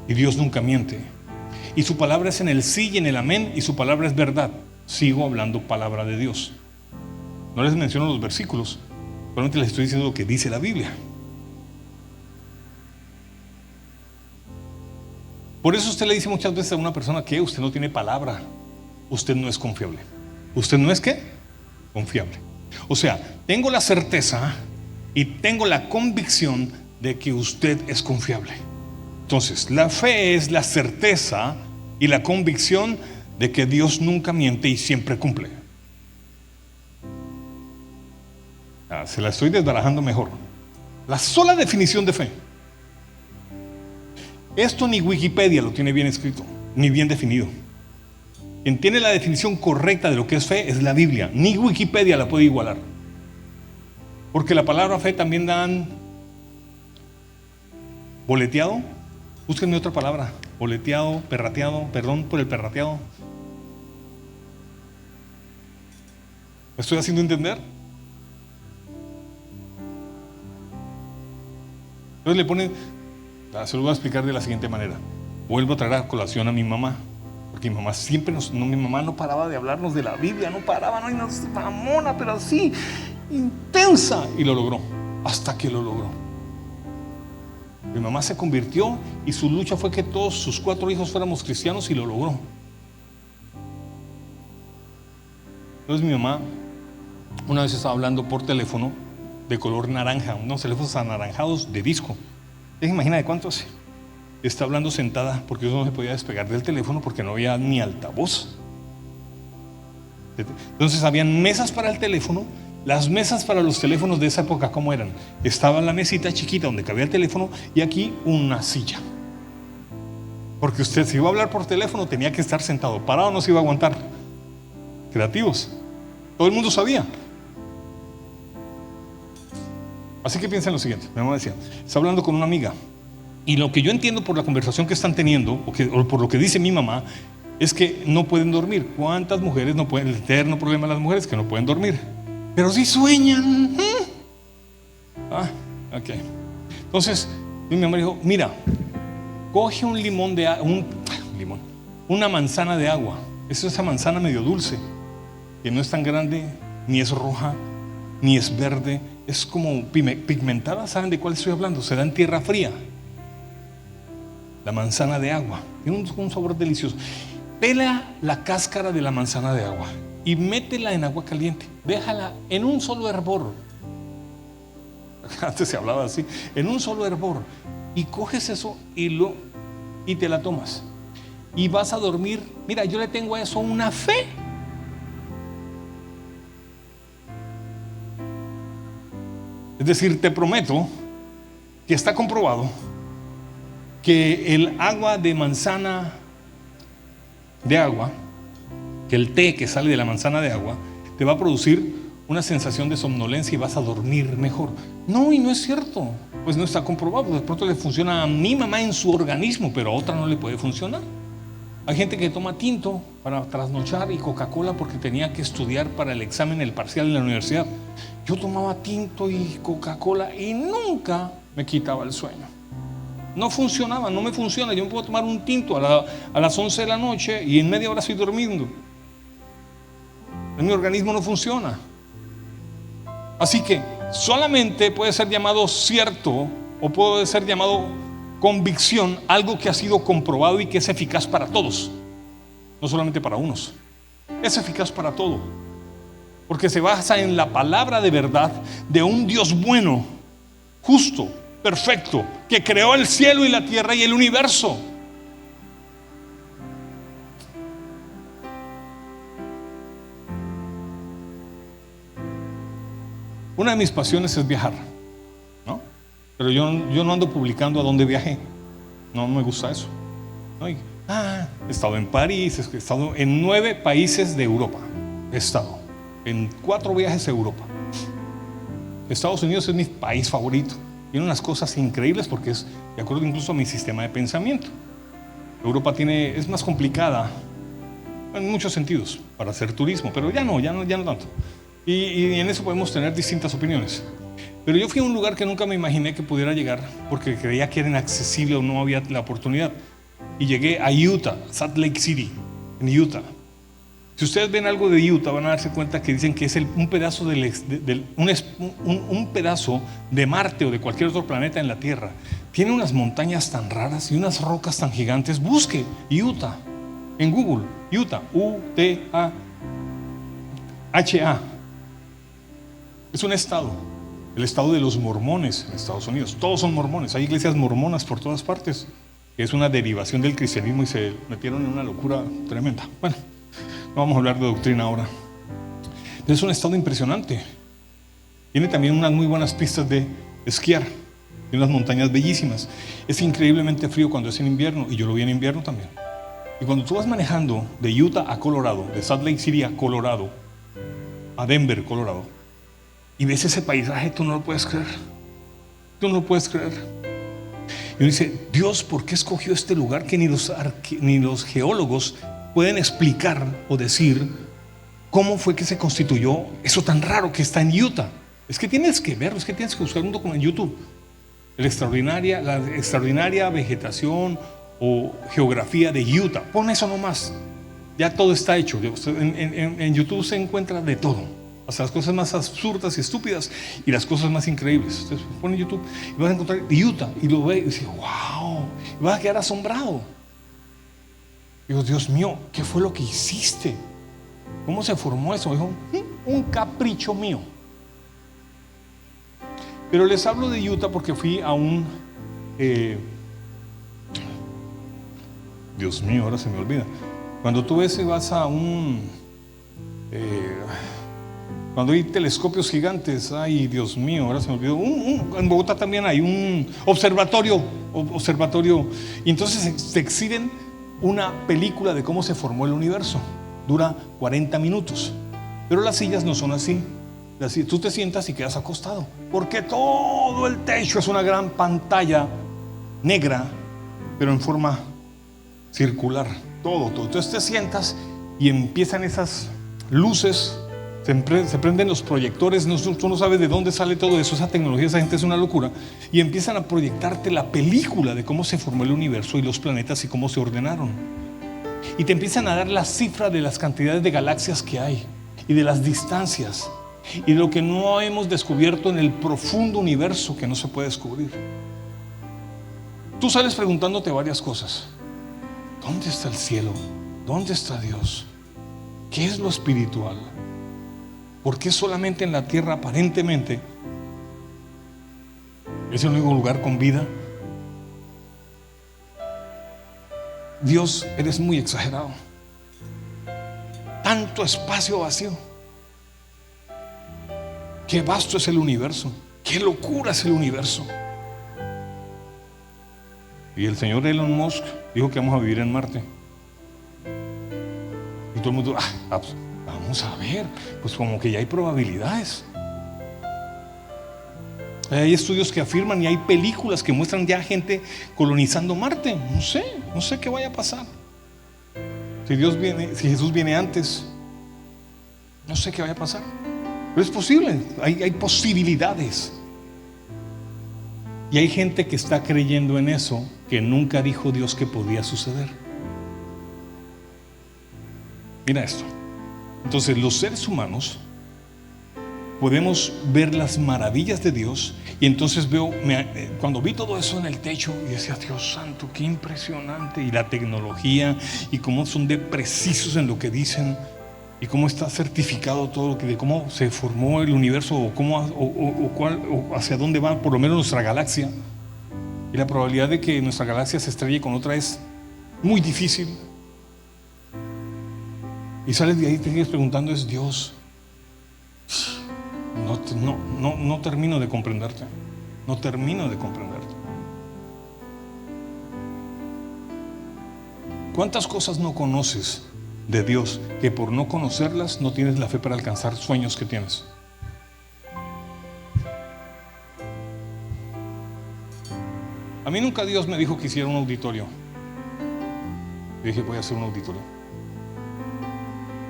y Dios nunca miente. Y su palabra es en el sí y en el amén, y su palabra es verdad. Sigo hablando palabra de Dios. No les menciono los versículos, solamente les estoy diciendo lo que dice la Biblia. Por eso usted le dice muchas veces a una persona que usted no tiene palabra, usted no es confiable. ¿Usted no es qué? Confiable. O sea, tengo la certeza y tengo la convicción de que usted es confiable. Entonces, la fe es la certeza y la convicción de que Dios nunca miente y siempre cumple. Se la estoy desbarajando mejor. La sola definición de fe. Esto ni Wikipedia lo tiene bien escrito, ni bien definido. Quien tiene la definición correcta de lo que es fe es la Biblia. Ni Wikipedia la puede igualar. Porque la palabra fe también dan boleteado. Búsquenme otra palabra. Boleteado, perrateado, perdón por el perrateado. ¿Me estoy haciendo entender? Entonces le ponen, se lo voy a explicar de la siguiente manera. Vuelvo a traer a colación a mi mamá. Porque mi mamá siempre mi mamá no paraba de hablarnos de la Biblia, no paraba, no, y nos mamona, pero así, intensa. Y lo logró, hasta que lo logró. Mi mamá se convirtió y su lucha fue que todos sus 4 hijos fuéramos cristianos, y lo logró. Entonces mi mamá una vez estaba hablando por teléfono de color naranja, unos teléfonos anaranjados de disco. ¿Se imagina de cuánto hace? Está hablando sentada porque eso no se podía despegar del teléfono porque no había ni altavoz. Entonces habían mesas para el teléfono Las mesas para los teléfonos de esa época, ¿cómo eran? Estaba la mesita chiquita donde cabía el teléfono y aquí una silla. Porque usted, si iba a hablar por teléfono, tenía que estar sentado. Parado no se iba a aguantar. Creativos. Todo el mundo sabía. Así que piensa en lo siguiente. Mi mamá decía, está hablando con una amiga. Y lo que yo entiendo por la conversación que están teniendo, o por lo que dice mi mamá, es que no pueden dormir. ¿Cuántas mujeres no pueden? El eterno problema de las mujeres que no pueden dormir. Pero sí sueñan. Ok. Entonces, mi mamá dijo, mira, coge un limón de una manzana de agua. Es esa manzana medio dulce, que no es tan grande, ni es roja, ni es verde, es como pigmentada. ¿Saben de cuál estoy hablando? Se da en tierra fría. La manzana de agua tiene un sabor delicioso. Pela la cáscara de la manzana de agua y métela en agua caliente. Déjala en un solo hervor. Antes se hablaba así, en un solo hervor. Y coges eso y te la tomas. Y vas a dormir. Mira, yo le tengo a eso una fe. Es decir, te prometo que está comprobado que el agua de manzana de agua, que el té que sale de la manzana de agua, te va a producir una sensación de somnolencia y vas a dormir mejor. No, y no es cierto, pues no está comprobado. De pronto le funciona a mi mamá en su organismo, pero a otra no le puede funcionar. Hay gente que toma tinto para trasnochar y Coca-Cola porque tenía que estudiar para el examen, el parcial en la universidad. Yo tomaba tinto y Coca-Cola y nunca me quitaba el sueño. No funcionaba, no me funciona. Yo me puedo tomar un tinto a las 11 de la noche y en media hora estoy durmiendo. En mi organismo no funciona. Así que solamente puede ser llamado cierto o puede ser llamado convicción algo que ha sido comprobado y que es eficaz para todos, no solamente para unos. Es eficaz para todo, porque se basa en la palabra de verdad de un Dios bueno, justo, perfecto, que creó el cielo y la tierra y el universo. Una de mis pasiones es viajar, ¿no? Pero yo no ando publicando a dónde viajé. No me gusta eso, ¿no? He estado en París, he estado en 9 países de Europa. He estado en 4 viajes a Europa. Estados Unidos es mi país favorito. Tiene unas cosas increíbles porque es de acuerdo incluso a mi sistema de pensamiento. Europa es más complicada en muchos sentidos para hacer turismo, pero ya no tanto. Y en eso podemos tener distintas opiniones. Pero yo fui a un lugar que nunca me imaginé que pudiera llegar porque creía que era inaccesible o no había la oportunidad. Y llegué a Utah, Salt Lake City, en Utah. Si ustedes ven algo de Utah van a darse cuenta que dicen que es un pedazo un pedazo de Marte o de cualquier otro planeta en la Tierra. Tiene unas montañas tan raras y unas rocas tan gigantes. Busque Utah en Google. Utah, U-T-A-H-A. Es un estado, el estado de los mormones en Estados Unidos. Todos son mormones, hay iglesias mormonas por todas partes, que es una derivación del cristianismo y se metieron en una locura tremenda. Bueno, no vamos a hablar de doctrina ahora. Pero es un estado impresionante. Tiene también unas muy buenas pistas de esquiar, y unas montañas bellísimas. Es increíblemente frío cuando es en invierno, y yo lo vi en invierno también. Y cuando tú vas manejando de Utah a Colorado, de Salt Lake City a Colorado, a Denver, Colorado, y ves ese paisaje, tú no lo puedes creer. Tú no lo puedes creer. Y uno dice, Dios, ¿por qué escogió este lugar que ni los geólogos pueden explicar o decir cómo fue que se constituyó eso tan raro que está en Utah? Es que tienes que verlo, es que tienes que buscar un documento en YouTube. La extraordinaria vegetación o geografía de Utah. Pon eso nomás. Ya todo está hecho. En YouTube se encuentra de todo. Hasta las cosas más absurdas y estúpidas y las cosas más increíbles. Ustedes ponen YouTube y vas a encontrar Utah y lo ve y dice, wow, y vas a quedar asombrado. Digo, Dios mío, ¿qué fue lo que hiciste? ¿Cómo se formó eso? Dijo, un capricho mío. Pero les hablo de Utah porque fui a un Dios mío, ahora se me olvida. Cuando tú vas a un Cuando hay telescopios gigantes, ay Dios mío, ahora se me olvidó. En Bogotá también hay un observatorio. Y entonces se exhiben una película de cómo se formó el universo. Dura 40 minutos. Pero las sillas no son así. Tú te sientas y quedas acostado, porque todo el techo es una gran pantalla negra, pero en forma circular. Todo. Entonces te sientas y empiezan esas luces. Se prenden los proyectores, tú no sabes de dónde sale todo eso, esa tecnología, esa gente es una locura. Y empiezan a proyectarte la película de cómo se formó el universo y los planetas y cómo se ordenaron. Y te empiezan a dar la cifra de las cantidades de galaxias que hay y de las distancias y de lo que no hemos descubierto en el profundo universo que no se puede descubrir. Tú sales preguntándote varias cosas. ¿Dónde está el cielo? ¿Dónde está Dios? ¿Qué es lo espiritual? ¿Por qué solamente en la tierra aparentemente es el único lugar con vida? Dios, eres muy exagerado. Tanto espacio vacío. Qué vasto es el universo. Qué locura es el universo. Y el señor Elon Musk dijo que vamos a vivir en Marte. Y todo el mundo, pues, vamos a ver, pues como que ya hay probabilidades. Hay estudios que afirman y hay películas que muestran ya gente colonizando Marte. No sé qué vaya a pasar. Si Jesús viene antes, no sé qué vaya a pasar. Pero es posible, hay posibilidades. Y hay gente que está creyendo en eso, que nunca dijo Dios que podía suceder. Mira esto. Entonces los seres humanos podemos ver las maravillas de Dios. Y entonces cuando vi todo eso en el techo y decía, Dios santo, qué impresionante. Y la tecnología y cómo son de precisos en lo que dicen y cómo está certificado todo, de cómo se formó el universo o hacia dónde va por lo menos nuestra galaxia. Y la probabilidad de que nuestra galaxia se estrelle con otra es muy difícil. Y sales de ahí y te sigues preguntando, es Dios. No termino de comprenderte. No termino de comprenderte. ¿Cuántas cosas no conoces de Dios que por no conocerlas no tienes la fe para alcanzar sueños que tienes? A mí nunca Dios me dijo que hiciera un auditorio. Dije, voy a hacer un auditorio.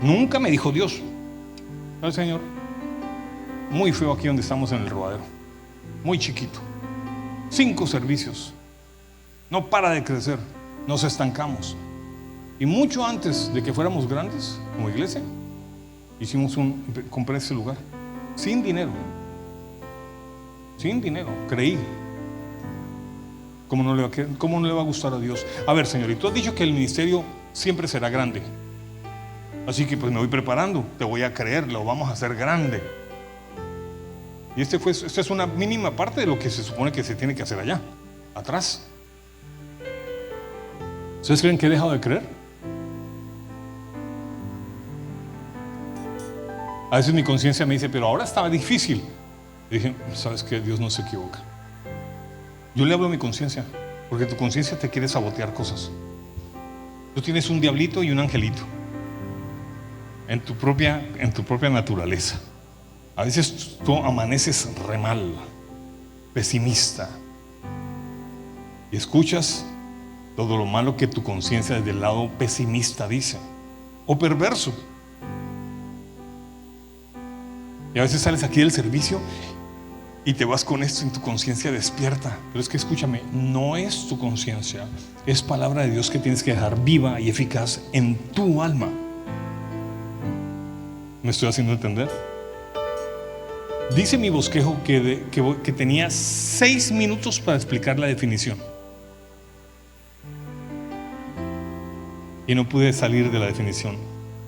Nunca me dijo Dios. ¿Sabes, Señor? Muy feo aquí donde estamos en el Rodadero. Muy chiquito. 5 servicios. No para de crecer. Nos estancamos. Y mucho antes de que fuéramos grandes como iglesia, compré ese lugar. Sin dinero. Creí. ¿Cómo no le va a gustar a Dios? A ver, Señor, y tú has dicho que el ministerio siempre será grande. Así que pues me voy preparando. Te voy a creer, lo vamos a hacer grande. Y esta es una mínima parte de lo que se supone que se tiene que hacer allá, atrás. ¿Ustedes creen que he dejado de creer? A veces mi conciencia me dice, pero ahora estaba difícil. Y dije, ¿sabes qué? Dios no se equivoca. Yo le hablo a mi conciencia, porque tu conciencia te quiere sabotear cosas. Tú tienes un diablito y un angelito en tu propia naturaleza. A veces tú amaneces re mal, pesimista, y escuchas todo lo malo que tu conciencia desde el lado pesimista dice, o perverso. Y a veces sales aquí del servicio y te vas con esto en tu conciencia despierta. Pero es que escúchame, no es tu conciencia, es palabra de Dios que tienes que dejar viva y eficaz en tu alma. ¿Me estoy haciendo entender? Dice mi bosquejo que tenía 6 minutos para explicar la definición. Y no pude salir de la definición.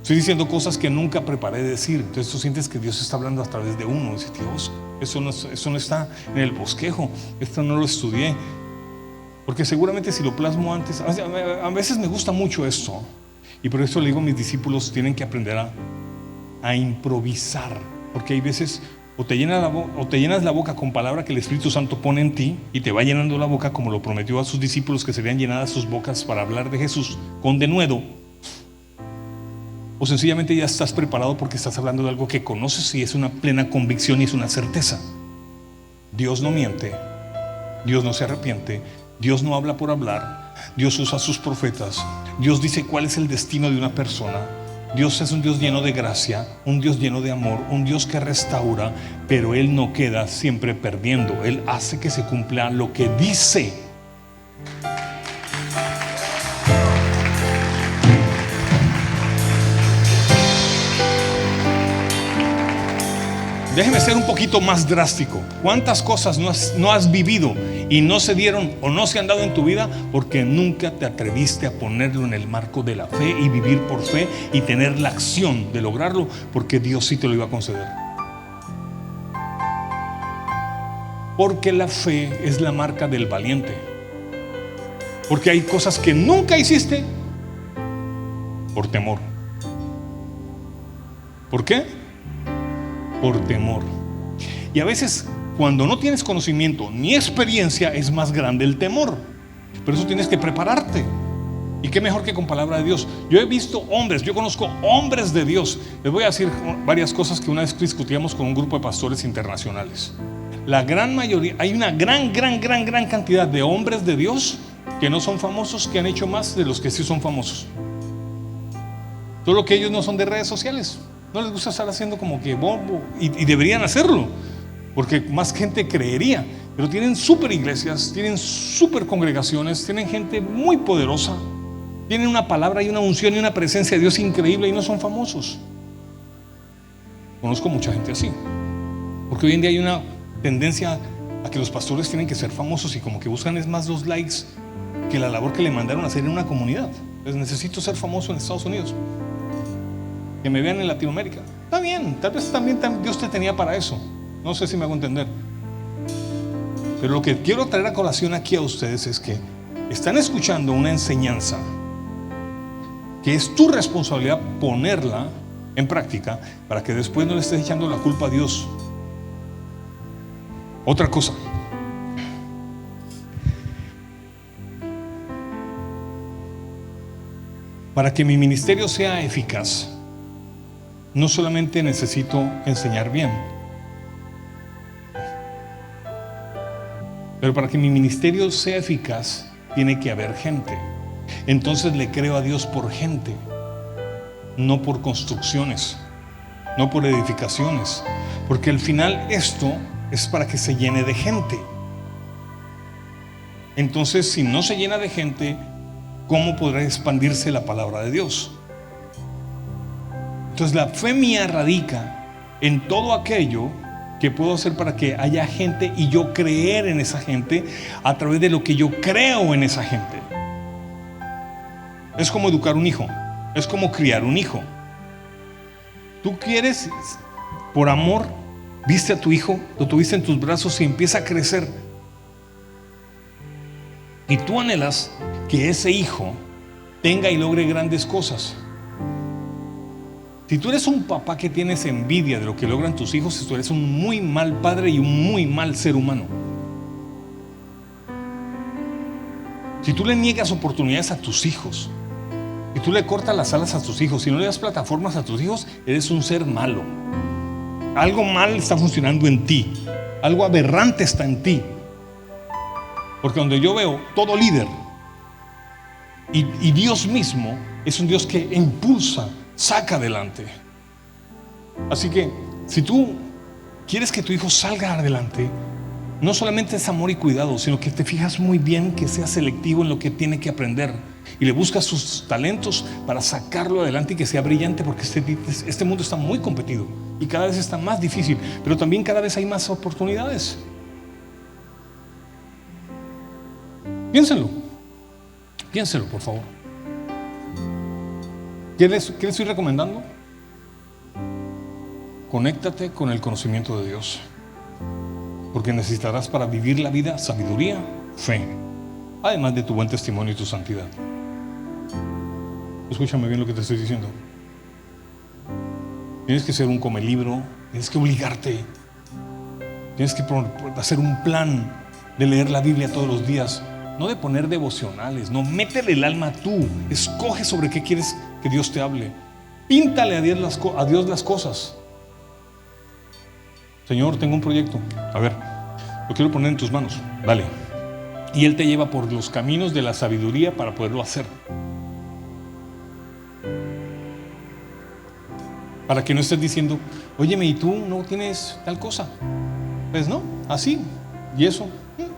Estoy diciendo cosas que nunca preparé de decir. Entonces tú sientes que Dios está hablando a través de uno. Dices, Dios, eso no está en el bosquejo. Esto no lo estudié. Porque seguramente si lo plasmo antes, a veces me gusta mucho esto. Y por eso le digo a mis discípulos, tienen que aprender a improvisar Porque hay veces o te llenas la boca con palabra que el Espíritu Santo pone en ti y te va llenando la boca, como lo prometió a sus discípulos, que serían llenadas sus bocas para hablar de Jesús con denuedo. O sencillamente ya estás preparado porque estás hablando de algo que conoces y es una plena convicción y es una certeza. Dios no miente, Dios no se arrepiente, Dios no habla por hablar, Dios usa a sus profetas, Dios dice cuál es el destino de una persona. Dios es un Dios lleno de gracia, un Dios lleno de amor, un Dios que restaura, pero Él no queda siempre perdiendo. Él hace que se cumpla lo que dice. Déjeme ser un poquito más drástico. ¿Cuántas cosas no has vivido y no se dieron o no se han dado en tu vida porque nunca te atreviste a ponerlo en el marco de la fe y vivir por fe y tener la acción de lograrlo, porque Dios sí te lo iba a conceder? Porque la fe es la marca del valiente. Porque hay cosas que nunca hiciste por temor. ¿Por qué? Por temor. Y a veces, cuando no tienes conocimiento ni experiencia, es más grande el temor. Por eso tienes que prepararte. Y qué mejor que con palabra de Dios. Yo conozco hombres de Dios. Les voy a decir varias cosas que una vez discutíamos con un grupo de pastores internacionales. La gran mayoría, hay una gran cantidad de hombres de Dios que no son famosos, que han hecho más de los que sí son famosos. Solo que ellos no son de redes sociales. No les gusta estar haciendo como que bombo, y deberían hacerlo, porque más gente creería. Pero tienen súper iglesias, tienen súper congregaciones, tienen gente muy poderosa, tienen una palabra y una unción y una presencia de Dios increíble y no son famosos. Conozco mucha gente así, porque hoy en día hay una tendencia a que los pastores tienen que ser famosos y como que buscan es más los likes que la labor que le mandaron a hacer en una comunidad. Entonces necesito ser famoso en Estados Unidos, que me vean en Latinoamérica. Está bien, tal vez también Dios te tenía para eso. No sé si me hago entender. Pero lo que quiero traer a colación aquí a ustedes es que están escuchando una enseñanza que es tu responsabilidad ponerla en práctica para que después no le estés echando la culpa a Dios. Otra cosa. Para que mi ministerio sea eficaz, no solamente necesito enseñar bien, pero para que mi ministerio sea eficaz, tiene que haber gente. Entonces le creo a Dios por gente, no por construcciones, no por edificaciones, porque al final esto es para que se llene de gente. Entonces, si no se llena de gente, ¿cómo podrá expandirse la palabra de Dios? Entonces la fe mía radica en todo aquello que puedo hacer para que haya gente y yo creer en esa gente a través de lo que yo creo en esa gente. Es como educar un hijo, es como criar un hijo. Tú quieres, por amor, viste a tu hijo, lo tuviste en tus brazos y empieza a crecer. Y tú anhelas que ese hijo tenga y logre grandes cosas. Si tú eres un papá que tienes envidia de lo que logran tus hijos, tú eres un muy mal padre y un muy mal ser humano. Si tú le niegas oportunidades a tus hijos, si tú le cortas las alas a tus hijos, si no le das plataformas a tus hijos, eres un ser malo. Algo mal está funcionando en ti, algo aberrante está en ti. Porque donde yo veo todo líder y Dios mismo es un Dios que impulsa, saca adelante. Así que si tú quieres que tu hijo salga adelante, no solamente es amor y cuidado, sino que te fijas muy bien, que sea selectivo en lo que tiene que aprender y le buscas sus talentos para sacarlo adelante y que sea brillante, porque este mundo está muy competido y cada vez está más difícil, pero también cada vez hay más oportunidades. Piénsenlo por favor. ¿Qué les estoy recomendando? Conéctate con el conocimiento de Dios, porque necesitarás para vivir la vida sabiduría, fe, además de tu buen testimonio y tu santidad. Escúchame bien lo que te estoy diciendo. Tienes que ser un come libro, Tienes que obligarte. Tienes que hacer un plan de leer la Biblia todos los días. No de poner devocionales. No, métele el alma tú. Escoge sobre qué quieres que Dios te hable. Píntale a Dios las cosas. Señor, tengo un proyecto. A ver, lo quiero poner en tus manos. Dale. Y Él te lleva por los caminos de la sabiduría para poderlo hacer. Para que no estés diciendo, óyeme, ¿y tú no tienes tal cosa? Pues no, así. ¿Y eso?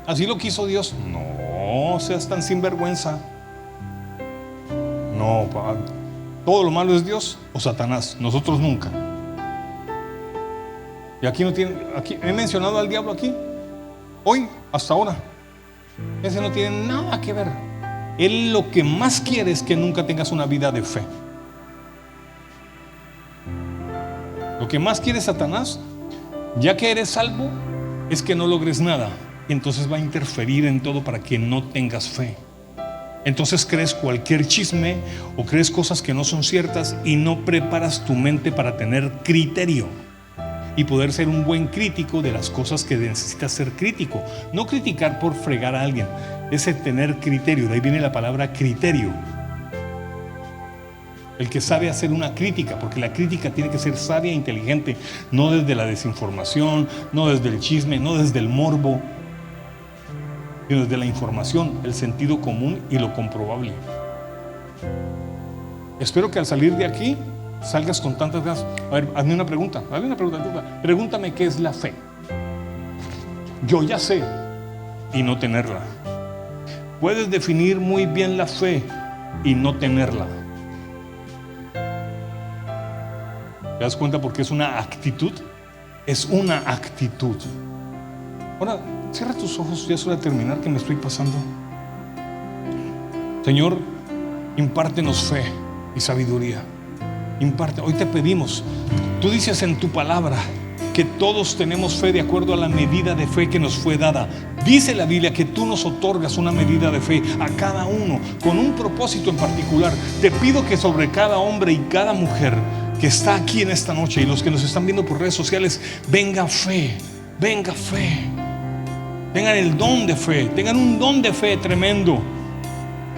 ¿Así lo quiso Dios? No seas tan sinvergüenza. No, todo lo malo es Dios o Satanás. Nosotros nunca. Y aquí no tiene, aquí he mencionado al diablo aquí. Hoy, hasta ahora. Ese no tiene nada que ver. Él lo que más quiere es que nunca tengas una vida de fe. Lo que más quiere Satanás, ya que eres salvo, es que no logres nada. Y entonces va a interferir en todo para que no tengas fe. Entonces crees cualquier chisme o crees cosas que no son ciertas y no preparas tu mente para tener criterio y poder ser un buen crítico de las cosas que necesitas ser crítico. No criticar por fregar a alguien, es tener criterio. De ahí viene la palabra criterio. El que sabe hacer una crítica, porque la crítica tiene que ser sabia e inteligente, no desde la desinformación, no desde el chisme, no desde el morbo, sino desde la información, el sentido común y lo comprobable. Espero que al salir de aquí salgas con tantas ganas. A ver, hazme una pregunta. Pregúntame qué es la fe. Yo ya sé y no tenerla. Puedes definir muy bien la fe y no tenerla. ¿Te das cuenta? Porque es una actitud. Es una actitud. Ahora, cierra tus ojos, ya es hora de terminar, que me estoy pasando. Señor, impártenos fe y sabiduría. Hoy te pedimos, tú dices en tu palabra que todos tenemos fe de acuerdo a la medida de fe que nos fue dada. Dice la Biblia que tú nos otorgas una medida de fe a cada uno con un propósito en particular. Te pido que sobre cada hombre y cada mujer que está aquí en esta noche y los que nos están viendo por redes sociales, venga fe, tengan el don de fe, tengan un don de fe tremendo.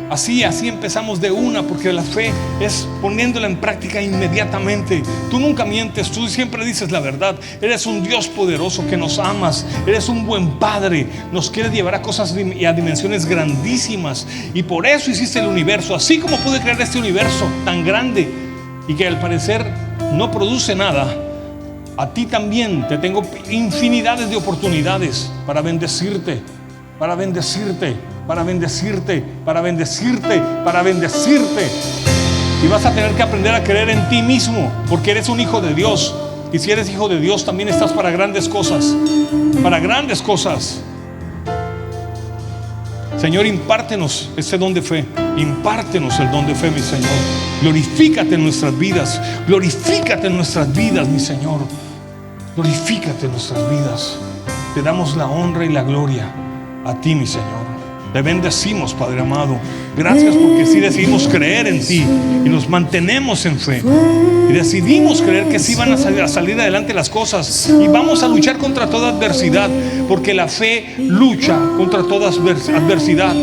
Así empezamos de una, porque la fe es poniéndola en práctica inmediatamente. Tú nunca mientes, tú siempre dices la verdad. Eres un Dios poderoso que nos amas, eres un buen Padre, nos quieres llevar a cosas y a dimensiones grandísimas. Y por eso hiciste el universo. Así como pude crear este universo tan grande y que al parecer no produce nada, a ti también te tengo infinidades de oportunidades para bendecirte, para bendecirte, para bendecirte, para bendecirte, para bendecirte. Y vas a tener que aprender a creer en ti mismo, porque eres un hijo de Dios. Y si eres hijo de Dios, también estás para grandes cosas. Para grandes cosas. Señor, impártenos ese don de fe. Impártenos el don de fe, mi Señor. Glorifícate en nuestras vidas. Glorifícate en nuestras vidas, mi Señor. Glorifícate en nuestras vidas. Te damos la honra y la gloria a ti, mi Señor. Te bendecimos, Padre amado. Gracias porque sí decidimos creer en ti y nos mantenemos en fe. Y decidimos creer que sí van a salir adelante las cosas. Y vamos a luchar contra toda adversidad, porque la fe lucha contra toda adversidad.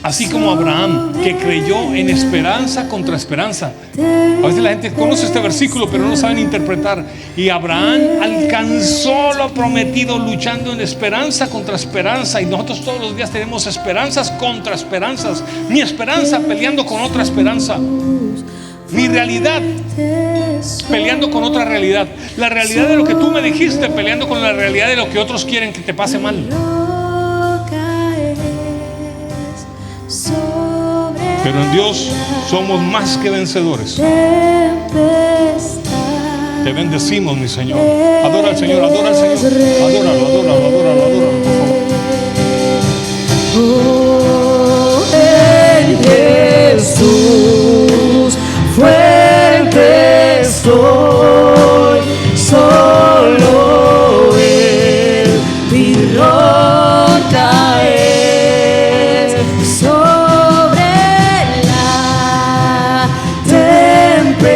Así como Abraham, que creyó en esperanza contra esperanza. A veces la gente conoce este versículo, pero no lo saben interpretar. Y Abraham alcanzó lo prometido luchando en esperanza contra esperanza. Y nosotros todos los días tenemos esperanzas contra esperanzas. Mi esperanza peleando con otra esperanza. Mi realidad peleando con otra realidad. La realidad de lo que tú me dijiste peleando con la realidad de lo que otros quieren que te pase mal. Pero en Dios somos más que vencedores. Te bendecimos, mi Señor. Adora al Señor, adora al Señor. Adóralo, adóralo, adóralo, adóralo, por favor. Oh, en Jesús fuerte estoy, solo Él mi roca es. Sobre la tempestad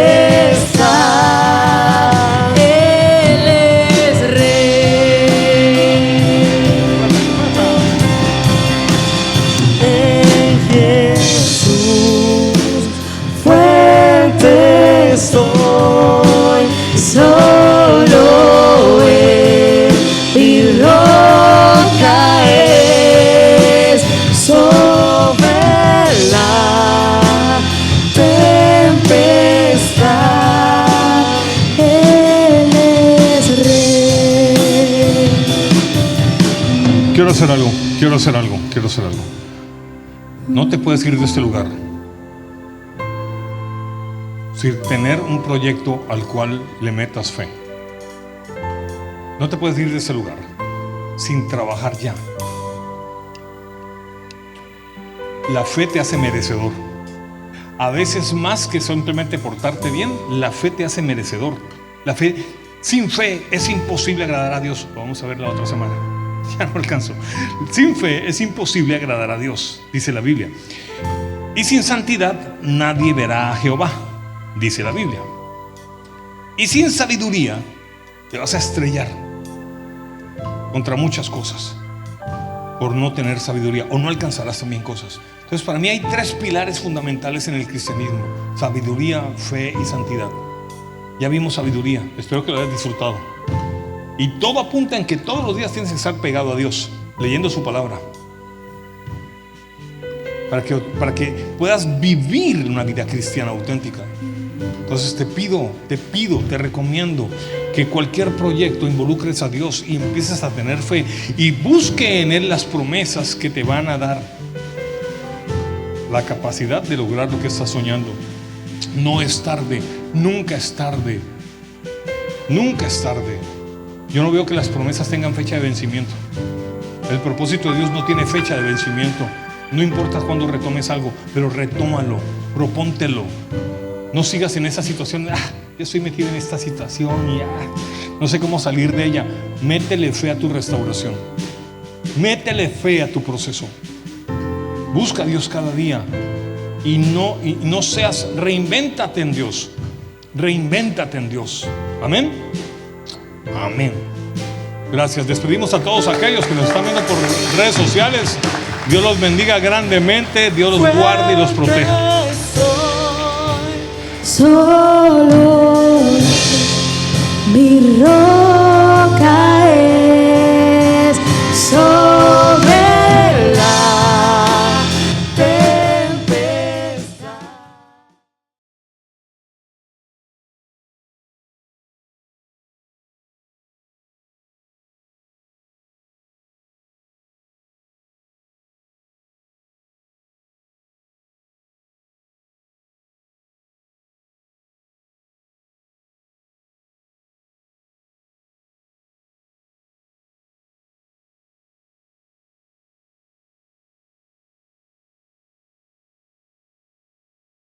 hacer algo. No te puedes ir de este lugar sin tener un proyecto al cual le metas fe. No te puedes ir de este lugar sin trabajar ya. La fe te hace merecedor. A veces más que simplemente portarte bien, la fe te hace merecedor. La fe, sin fe es imposible agradar a Dios. Lo vamos a ver la otra semana. Ya no alcanzo. Sin fe es imposible agradar a Dios, dice la Biblia. Y sin santidad nadie verá a Jehová, dice la Biblia. Y sin sabiduría te vas a estrellar contra muchas cosas por no tener sabiduría, o no alcanzarás también cosas. Entonces, para mí hay tres pilares fundamentales en el cristianismo: sabiduría, fe y santidad. Ya vimos sabiduría, espero que lo hayas disfrutado. Y todo apunta en que todos los días tienes que estar pegado a Dios, leyendo su palabra, para que puedas vivir una vida cristiana auténtica. Entonces te recomiendo que cualquier proyecto involucres a Dios y empieces a tener fe y busque en Él las promesas que te van a dar la capacidad de lograr lo que estás soñando. No es tarde, nunca es tarde, nunca es tarde. Yo no veo que las promesas tengan fecha de vencimiento. El propósito de Dios no tiene fecha de vencimiento. No importa cuándo retomes algo, pero retómalo, propóntelo. No sigas en esa situación. Yo estoy metido en esta situación y no sé cómo salir de ella. Métele fe a tu restauración. Métele fe a tu proceso. Busca a Dios cada día y no seas, reinvéntate en Dios. Reinvéntate en Dios. Amén. Amén. Gracias. Despedimos a todos aquellos que nos están viendo por redes sociales. Dios los bendiga grandemente. Dios los guarde y los proteja. Solo mi roca